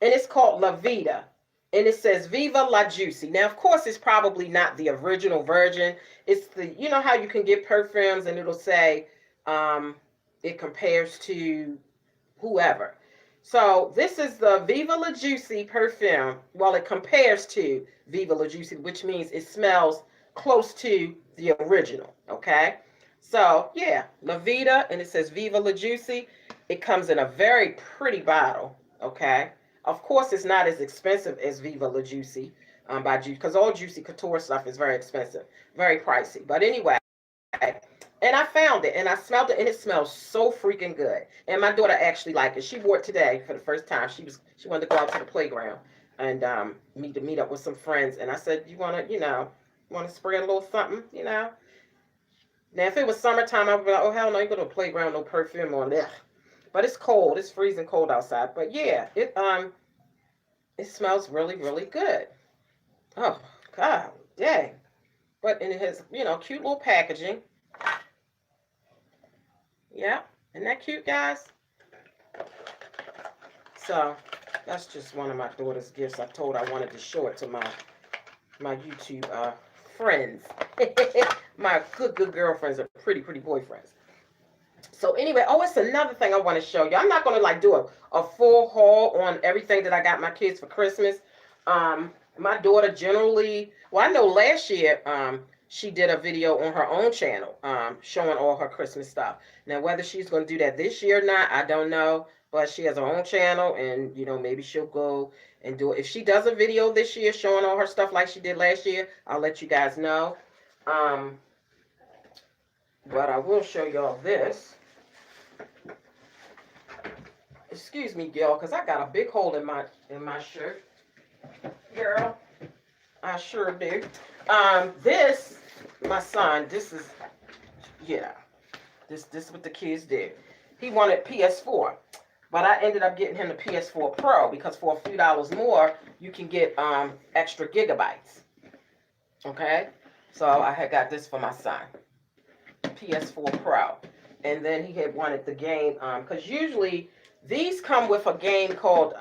S1: And it's called La Vida. And it says Viva La Juicy. Now, of course, it's probably not the original version. It's you know how you can get perfumes and it'll say it compares to whoever. So this is the Viva La Juicy perfume. Well, it compares to Viva La Juicy, which means it smells close to the original. Okay. So yeah, La Vida, and it says Viva La Juicy. It comes in a very pretty bottle. Okay. Of course, it's not as expensive as Viva La Juicy by Juicy, because all Juicy Couture stuff is very expensive, very pricey. But anyway, and I found it, and I smelled it, and it smells so freaking good. And my daughter actually liked it. She wore it today for the first time. She wanted to go out to the playground and meet up with some friends. And I said, you want to spray a little something, you know? Now, if it was summertime, I would be like, oh, hell no, you go to the playground, no perfume on there. But it's cold. It's freezing cold outside. But yeah, it smells really, really good. Oh, God, dang. But and it has, cute little packaging. Yeah, isn't that cute, guys? So that's just one of my daughter's gifts. I told her I wanted to show it to my YouTube friends. My good girlfriends are pretty boyfriends. So anyway, it's another thing I want to show you. I'm not going to do a full haul on everything that I got my kids for Christmas. My daughter generally, well, I know last year she did a video on her own channel showing all her Christmas stuff. Now, whether she's going to do that this year or not, I don't know. But she has her own channel, and, maybe she'll go and do it. If she does a video this year showing all her stuff like she did last year, I'll let you guys know. But I will show y'all this. Excuse me, girl, because I got a big hole in my shirt. Girl, I sure do. This, my son, this is, this is what the kids did. He wanted PS4, but I ended up getting him the PS4 Pro because for a few dollars more, you can get extra gigabytes. Okay, so I had got this for my son, PS4 Pro, and then he had wanted the game because usually these come with a game called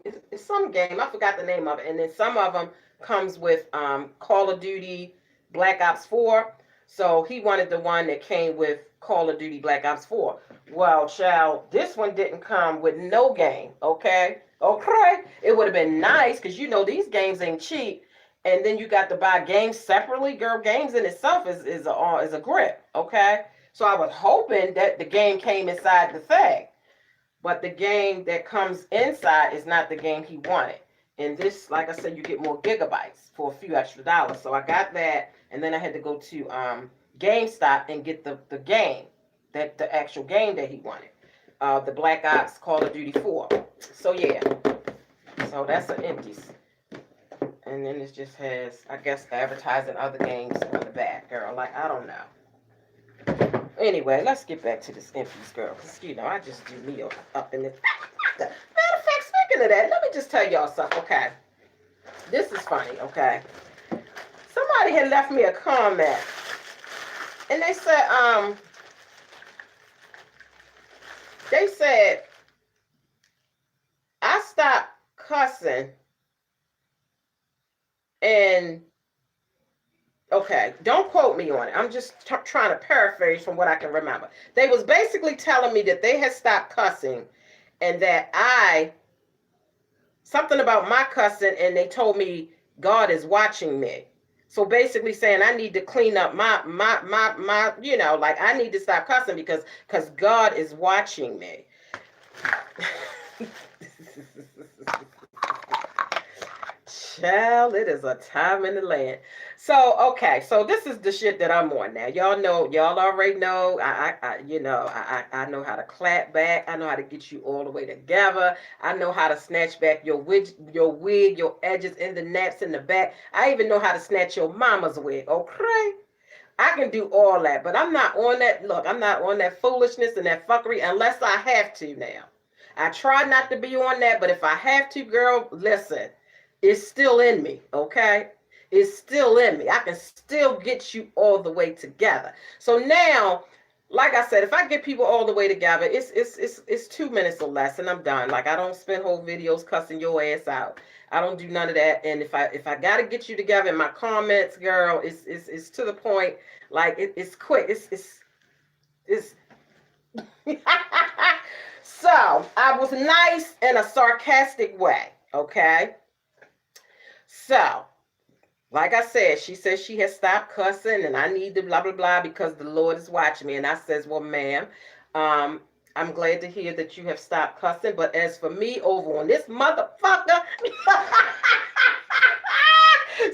S1: it's some game, I forgot the name of it, and then some of them comes with Call of Duty Black Ops 4. So he wanted the one that came with Call of Duty Black Ops 4. Well, child, this one didn't come with no game. Okay, it would have been nice because these games ain't cheap, and then you got to buy games separately. Girl, games in itself is a grip. Okay, so I was hoping that the game came inside the thing. But the game that comes inside is not the game he wanted. And this, like I said, you get more gigabytes for a few extra dollars. So I got that, and then I had to go to GameStop and get the game, the actual game that he wanted. The Black Ops Call of Duty 4. So yeah. So that's an empties. And then it just has, I guess, advertising other games on the back, girl. Like, I don't know. Anyway, let's get back to this Empties, girl. Because, you know, I just do me up in this. Matter of fact, speaking of that, let me just tell y'all something, okay? This is funny, okay? Somebody had left me a comment. And they said, I stopped cussing. And, okay, don't quote me on it. I'm just trying to paraphrase from what I can remember. They was basically telling me that they had stopped cussing and that something about my cussing, and they told me God is watching me. So basically saying I need to clean up my you know, like I need to stop cussing because God is watching me. Child, it is a time in the land. So, okay, so this is the shit that I'm on now. Y'all know, y'all already know, I know how to clap back. I know how to get you all the way together. I know how to snatch back your wig, your edges in the naps in the back. I even know how to snatch your mama's wig, okay? I can do all that, but I'm not on that, look, I'm not on that foolishness and that fuckery unless I have to now. I try not to be on that, but if I have to, girl, listen. It's still in me, okay? It's still in me. I can still get you all the way together. So now, like I said, if I get people all the way together, it's 2 minutes or less, and I'm done. Like I don't spend whole videos cussing your ass out. I don't do none of that. And if I gotta get you together in my comments, girl, it's to the point. Like it's quick. It's. So I was nice in a sarcastic way, okay? So, like I said, she says she has stopped cussing and I need to blah, blah, blah because the Lord is watching me. And I says, well, ma'am, I'm glad to hear that you have stopped cussing. But as for me over on this motherfucker,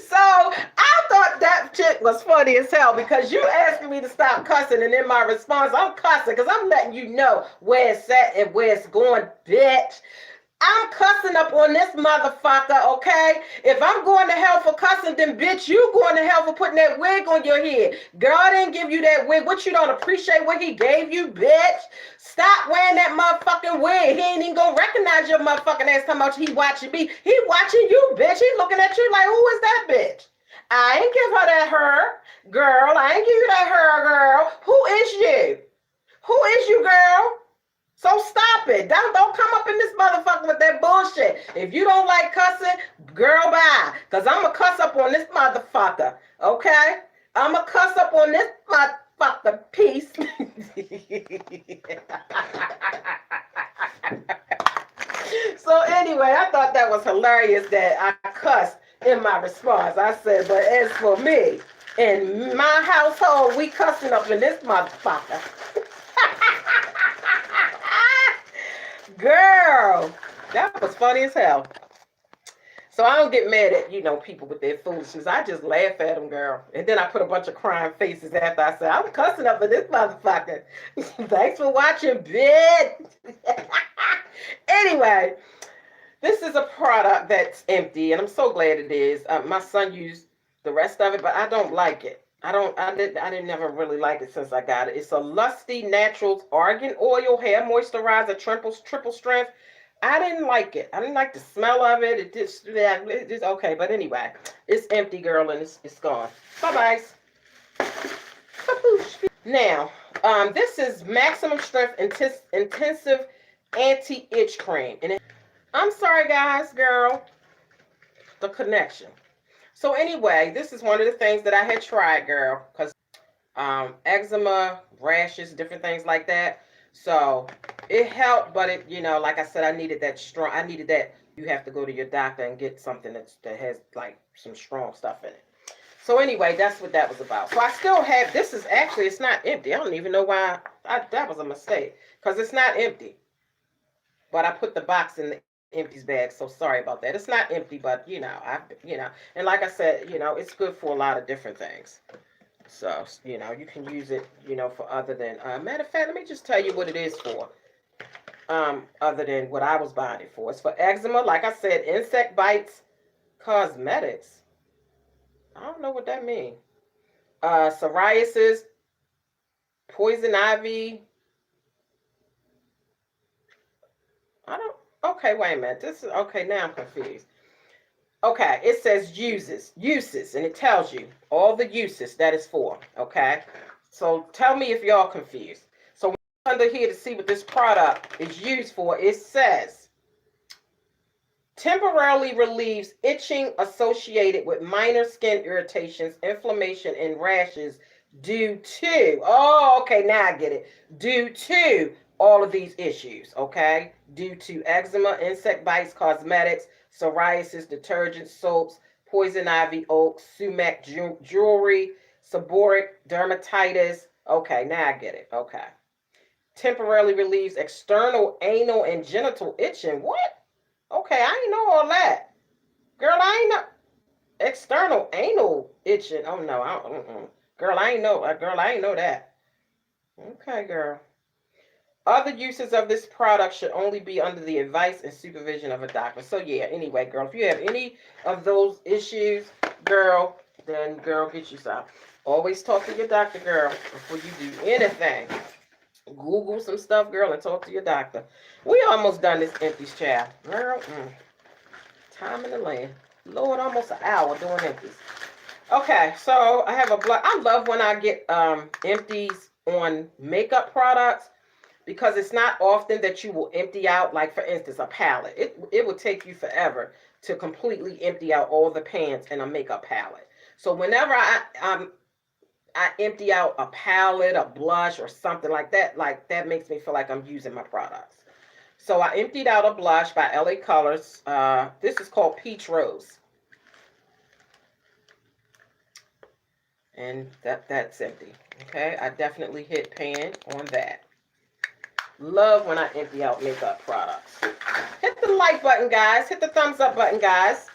S1: so I thought that chick was funny as hell because you asking me to stop cussing and in my response, I'm cussing because I'm letting you know where it's at and where it's going, bitch. I'm cussing up on this motherfucker, okay? If I'm going to hell for cussing, then bitch, you going to hell for putting that wig on your head. God didn't give you that wig. What, you don't appreciate what he gave you, bitch? Stop wearing that motherfucking wig. He ain't even gonna recognize your motherfucking ass talking about he watching me. He watching you, bitch. He looking at you like, who is that bitch? I ain't give her that her, girl. I ain't give you that her, girl. Who is you? Who is you, girl? So stop it. Don't come up in this motherfucker with that bullshit. If you don't like cussing, girl, bye. Because I'm going to cuss up on this motherfucker. Okay? I'm going to cuss up on this motherfucker piece. So anyway, I thought that was hilarious that I cussed in my response. I said, but as for me, in my household, we cussing up in this motherfucker. Girl, that was funny as hell. So I don't get mad at, you know, people with their foolishness. I just laugh at them, girl. And then I put a bunch of crying faces after I said, I'm cussing up at this motherfucker. Thanks for watching, bitch. Anyway, this is a product that's empty, and I'm so glad it is. My son used the rest of it, but I don't like it. I didn't never really like it since I got it. It's a Lusty Naturals Argan Oil Hair Moisturizer Triple Strength. I didn't like it. I didn't like the smell of it. It just okay. But anyway, it's empty, girl, and it's gone. Bye-bye. Now, this is Maximum Strength Intensive Anti-Itch Cream. And I'm sorry, guys, girl. The connection. So anyway, this is one of the things that I had tried, girl, because eczema, rashes, different things like that. So it helped, but it, you know, like I said, I needed that. You have to go to your doctor and get something that has like some strong stuff in it. So anyway, that's what that was about. So I still have, this is actually, it's not empty. I don't even know why, that was a mistake, because it's not empty. But I put the box in the empties bag, so sorry about that. It's not empty, but you know, and like I said, you know, it's good for a lot of different things. So, you know, you can use it, you know, for other than, matter of fact, let me just tell you what it is for. Other than what I was buying it for. It's for eczema, like I said, insect bites, Cosmetics. I don't know what that means. Psoriasis, poison ivy. I don't. Okay, wait a minute. This is okay. Now I'm confused. Okay, it says uses, and it tells you all the uses that is for. Okay, so tell me if y'all confused. So under here to see what this product is used for, it says temporarily relieves itching associated with minor skin irritations, inflammation, and rashes due to. Oh, okay, now I get it. Due to all of these issues. Okay, due to eczema, insect bites, cosmetics, psoriasis, detergents, soaps, poison ivy, oak, sumac jewelry, seborrheic dermatitis. Okay, now I get it. Okay. Temporarily relieves external anal and genital itching. What? Okay, I ain't know all that. Girl, I ain't know. External anal itching. Oh no, I don't. Girl, I ain't know. Girl, I ain't know that. Okay, girl. Other uses of this product should only be under the advice and supervision of a doctor. So yeah, anyway, girl, if you have any of those issues, girl, then girl, get you some. Always talk to your doctor, girl, before you do anything. Google some stuff, girl, and talk to your doctor. We almost done this empties, child. Girl, time in the land. Lord, almost an hour doing empties. Okay, so I have a blood. I love when I get empties on makeup products, because it's not often that you will empty out, like for instance, a palette. It will take you forever to completely empty out all the pans in a makeup palette. So whenever I empty out a palette, a blush, or something like that makes me feel like I'm using my products. So I emptied out a blush by LA Colors. This is called Peach Rose. And that's empty. Okay, I definitely hit pan on that. Love when I empty out makeup products. Hit the like button, guys. Hit the thumbs up button, guys.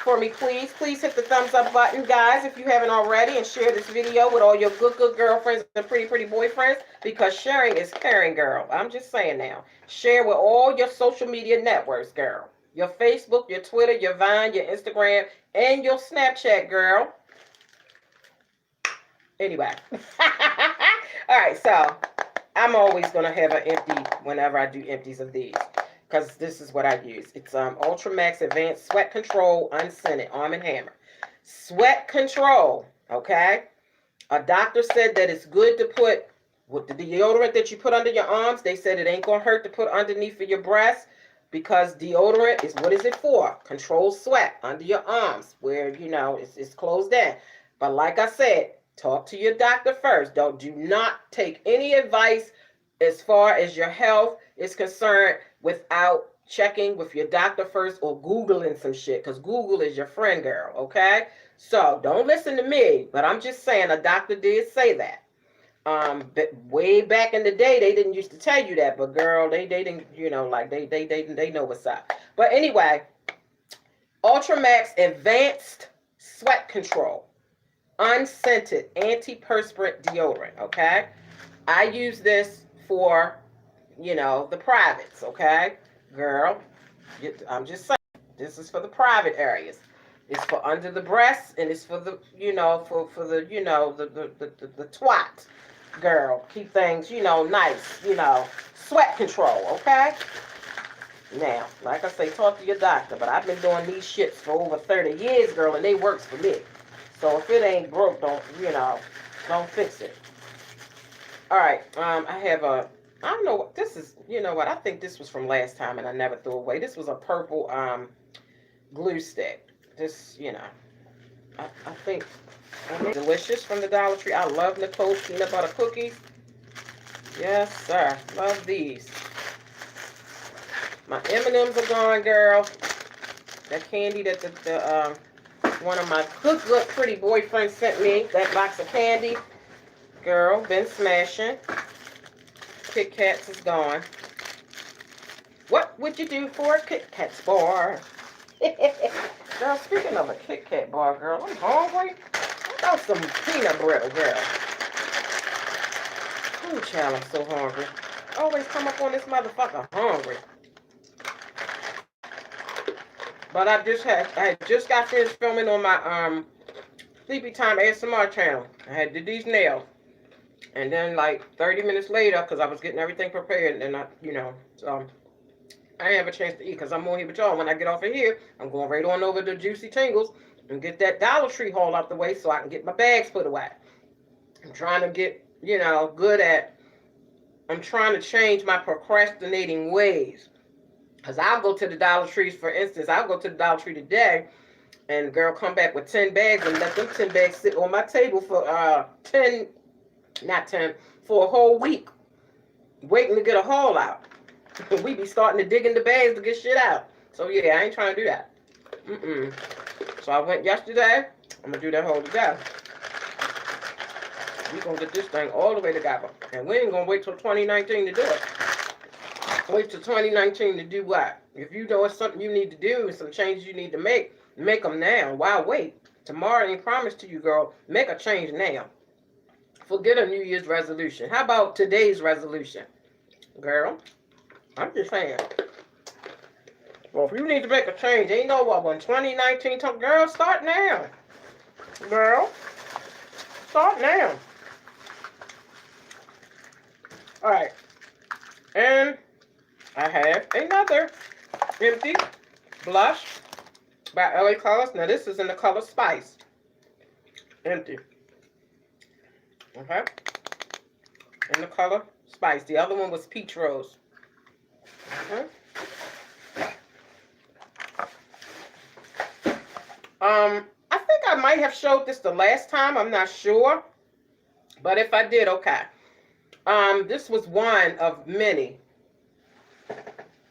S1: For me, please. Please hit the thumbs up button, guys, if you haven't already. And share this video with all your good girlfriends and pretty boyfriends. Because sharing is caring, girl. I'm just saying now. Share with all your social media networks, girl. Your Facebook, your Twitter, your Vine, your Instagram, and your Snapchat, girl. Anyway. All right, so I'm always going to have an empty whenever I do empties of these, because this is what I use. It's Ultra Max Advanced Sweat Control Unscented Arm & Hammer. Sweat control, okay? A doctor said that it's good to put, with the deodorant that you put under your arms, they said it ain't going to hurt to put underneath of your breast, because deodorant is, what is it for? Control sweat under your arms, where, you know, it's closed in. But like I said, talk to your doctor first. Do not take any advice as far as your health is concerned without checking with your doctor first, or Googling some shit, because Google is your friend, girl, okay? So don't listen to me, but I'm just saying a doctor did say that. But way back in the day, they didn't used to tell you that, but girl, they didn't, you know, like they know what's up. But anyway, Ultra Max Advanced Sweat Control Unscented Antiperspirant Deodorant, okay? I use this for, you know, the privates, okay? Girl, I'm just saying, this is for the private areas. It's for under the breast, and it's for the, you know, for the, you know, the twat, girl. Keep things, you know, nice, you know, sweat control, okay? Now, like I say, talk to your doctor, but I've been doing these shits for over 30 years, girl, and they works for me. So if it ain't broke, don't fix it. All right, I have a, I don't know what this is. You know what? I think this was from last time, and I never threw away. This was a purple glue stick. This, you know, I think delicious from the Dollar Tree. I love Nicole's peanut butter cookies. Yes, sir. Love these. My M&Ms are gone, girl. That candy that the one of my good pretty boyfriends sent me, that box of candy, girl, been smashing. Kit Kats is gone. What would you do for a Kit Kats bar? Girl, speaking of a Kit Kat bar, girl, I'm hungry. I want some peanut brittle, girl. Ooh, child, I'm so hungry. Always come up on this motherfucker hungry. But I had just got finished filming on my Sleepy Time ASMR channel. I had did these nails. And then like 30 minutes later, because I was getting everything prepared, and so I didn't have a chance to eat because I'm on here with y'all. When I get off of here, I'm going right on over to Juicy Tingles and get that Dollar Tree haul out the way so I can get my bags put away. I'm trying to get, I'm trying to change my procrastinating ways. Because I'll go to the Dollar Trees, for instance, I'll go to the Dollar Tree today and girl come back with 10 bags and let them 10 bags sit on my table for for a whole week, waiting to get a haul out. We be starting to dig in the bags to get shit out. So yeah, I ain't trying to do that. So I went yesterday. I'm gonna do that whole today. We gonna get this thing all the way together, and we ain't gonna wait till 2019 to do it. Wait till 2019 to do what? If you know it's something you need to do and some changes you need to make them now. Why wait? Tomorrow ain't promised to you, girl. Make a change now. Forget a New Year's resolution. How about today's resolution? Girl, I'm just saying. Well, if you need to make a change, ain't no what when 2019 talk, girl, start now. Girl, start now. All right. And I have another empty blush by LA Colors. Now this is in the color Spice. Empty. Okay. In the color Spice. The other one was Peach Rose. Okay. I think I might have showed this the last time. I'm not sure. But if I did, okay. This was one of many.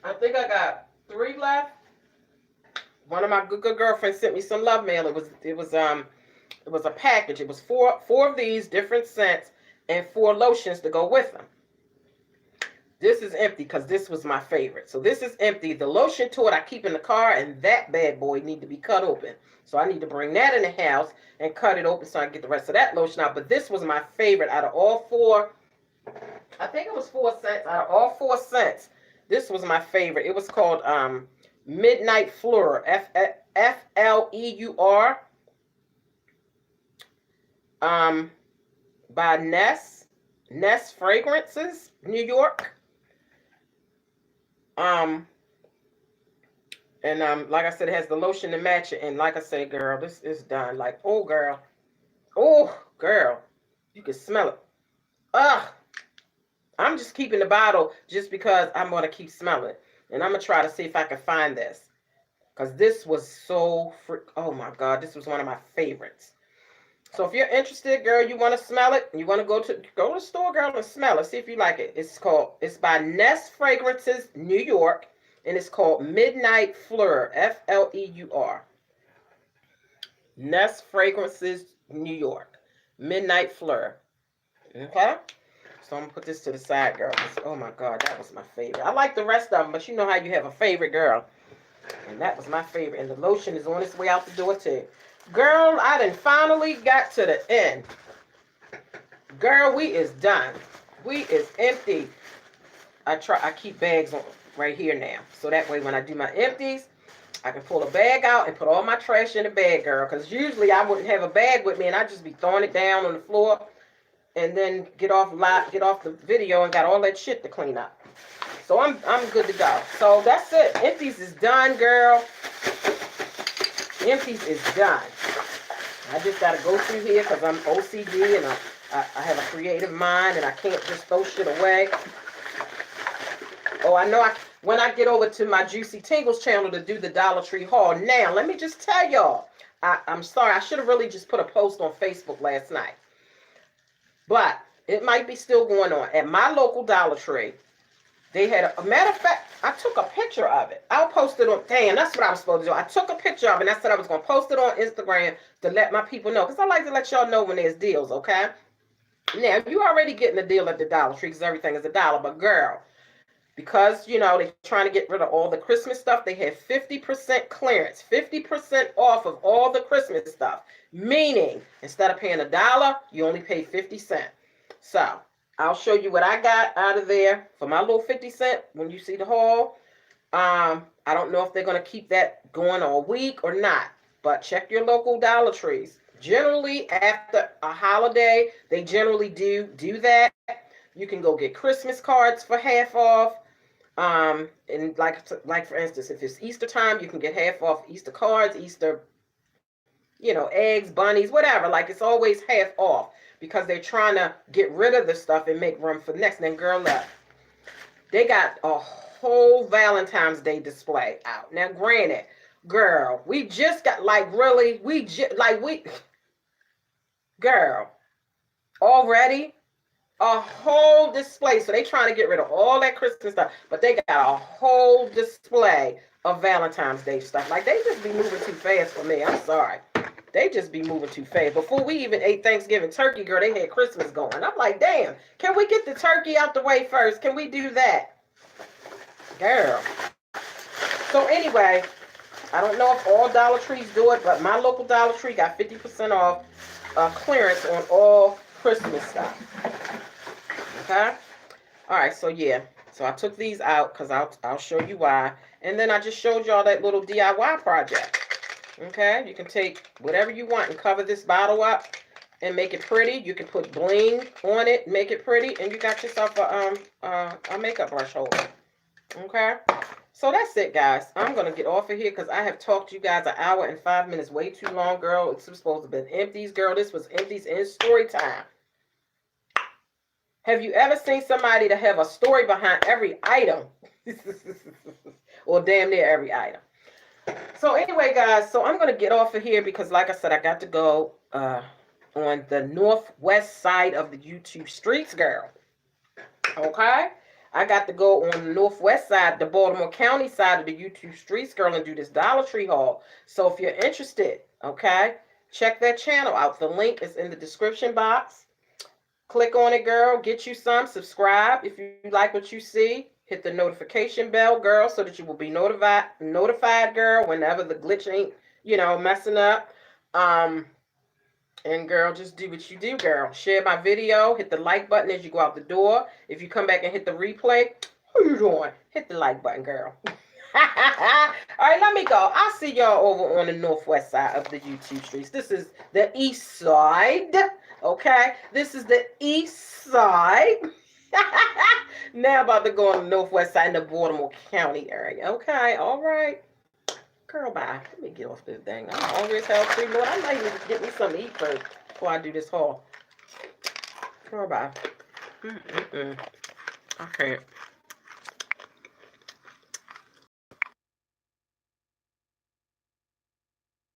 S1: I think I got 3 left. One of my good girlfriends sent me some love mail. It was a package. It was four of these different scents and 4 lotions to go with them. This is empty because this was my favorite. So this is empty. The lotion to it I keep in the car, and that bad boy need to be cut open. So I need to bring that in the house and cut it open so I can get the rest of that lotion out. But this was my favorite out of all 4. I think it was 4 scents. Out of all 4 scents, this was my favorite. It was called Midnight Fleur. F-L-E-U-R. By Ness Fragrances, New York. Like I said, it has the lotion to match it. And like I said, girl, this is done. Like, oh girl, you can smell it. Ugh. I'm just keeping the bottle just because I'm gonna keep smelling, and I'm gonna try to see if I can find this, because this was so oh my god, this was one of my favorites. So if you're interested, girl, you want to smell it, you want to go to the store, girl, and smell it. See if you like it. It's by Ness Fragrances, New York, and it's called Midnight Fleur. F-L-E-U-R. Ness Fragrances, New York. Midnight Fleur. Okay. So I'm gonna put this to the side, girl. Oh my god, that was my favorite. I like the rest of them, but you know how you have a favorite, girl. And that was my favorite. And the lotion is on its way out the door too. Girl, I done finally got to the end. Girl, we is done. We is empty. I keep bags on right here now. So that way when I do my empties, I can pull a bag out and put all my trash in the bag, girl. Because usually I wouldn't have a bag with me and I'd just be throwing it down on the floor and then get off the video and got all that shit to clean up. So I'm good to go. So that's it. Empties is done, girl. Empties is done. I just got to go through here because I'm OCD and I have a creative mind and I can't just throw shit away. Oh, I know when I get over to my Juicy Tingles channel to do the Dollar Tree haul. Now, let me just tell y'all. I'm sorry. I should have really just put a post on Facebook last night. But it might be still going on. At my local Dollar Tree, they had a matter of fact, I took a picture of it. I'll post it on, damn, that's what I was supposed to do. I took a picture of it and I said I was going to post it on Instagram to let my people know. Because I like to let y'all know when there's deals, okay? Now, you already getting a deal at the Dollar Tree because everything is $1. But girl, because, you know, they're trying to get rid of all the Christmas stuff, they had 50% clearance, 50% off of all the Christmas stuff. Meaning, instead of paying $1, you only pay 50 cents. So, I'll show you what I got out of there for my little 50 cent when you see the haul. I don't know if they're going to keep that going all week or not, but check your local Dollar Trees. Generally, after a holiday, they generally do that. You can go get Christmas cards for half off. And like for instance, if it's Easter time, you can get half off Easter cards, Easter, eggs, bunnies, whatever. Like, it's always half off because they're trying to get rid of the stuff and make room for the next. And then, girl, look, they got a whole Valentine's Day display out. Now, granted, girl, we just got, girl, already a whole display. So they trying to get rid of all that Christmas stuff, but they got a whole display of Valentine's Day stuff. Like, they just be moving too fast for me. I'm sorry. They just be moving too fast. Before we even ate Thanksgiving turkey, girl, they had Christmas going. I'm like, damn, can we get the turkey out the way first? Can we do that? Girl. So anyway, I don't know if all Dollar Trees do it, but my local Dollar Tree got 50% off clearance on all Christmas stuff. Okay? All right, so yeah. So I took these out because I'll show you why. And then I just showed y'all that little DIY project. Okay? You can take whatever you want and cover this bottle up and make it pretty. You can put bling on it, make it pretty, and you got yourself a makeup brush holder. Okay? So that's it, guys. I'm going to get off of here because I have talked to you guys an hour and 5 minutes. Way too long, girl. It's supposed to have been empties, girl. This was empties in story time. Have you ever seen somebody to have a story behind every item? Or damn near every item. So anyway, guys, so I'm going to get off of here because, like I said, I got to go on the northwest side of the YouTube streets, girl. Okay? I got to go on the northwest side, the Baltimore County side of the YouTube streets, girl, and do this Dollar Tree haul. So if you're interested, okay, check that channel out. The link is in the description box. Click on it, girl. Get you some. Subscribe if you like what you see. Hit the notification bell, girl, so that you will be notified, girl, whenever the glitch ain't, messing up. And girl, just do what you do, girl. Share my video. Hit the like button as you go out the door. If you come back and hit the replay, what you doing? Hit the like button, girl. All right, let me go. I'll see y'all over on the northwest side of the YouTube streets. This is the east side. Okay? This is the east side. Now about to go on the northwest side in the Baltimore County area. Okay? All right. Girl, bye. Let me get off this thing. I'm hungry as hell too, Lord. I might need to get me something to eat first before I do this haul. Girl, bye. I can't.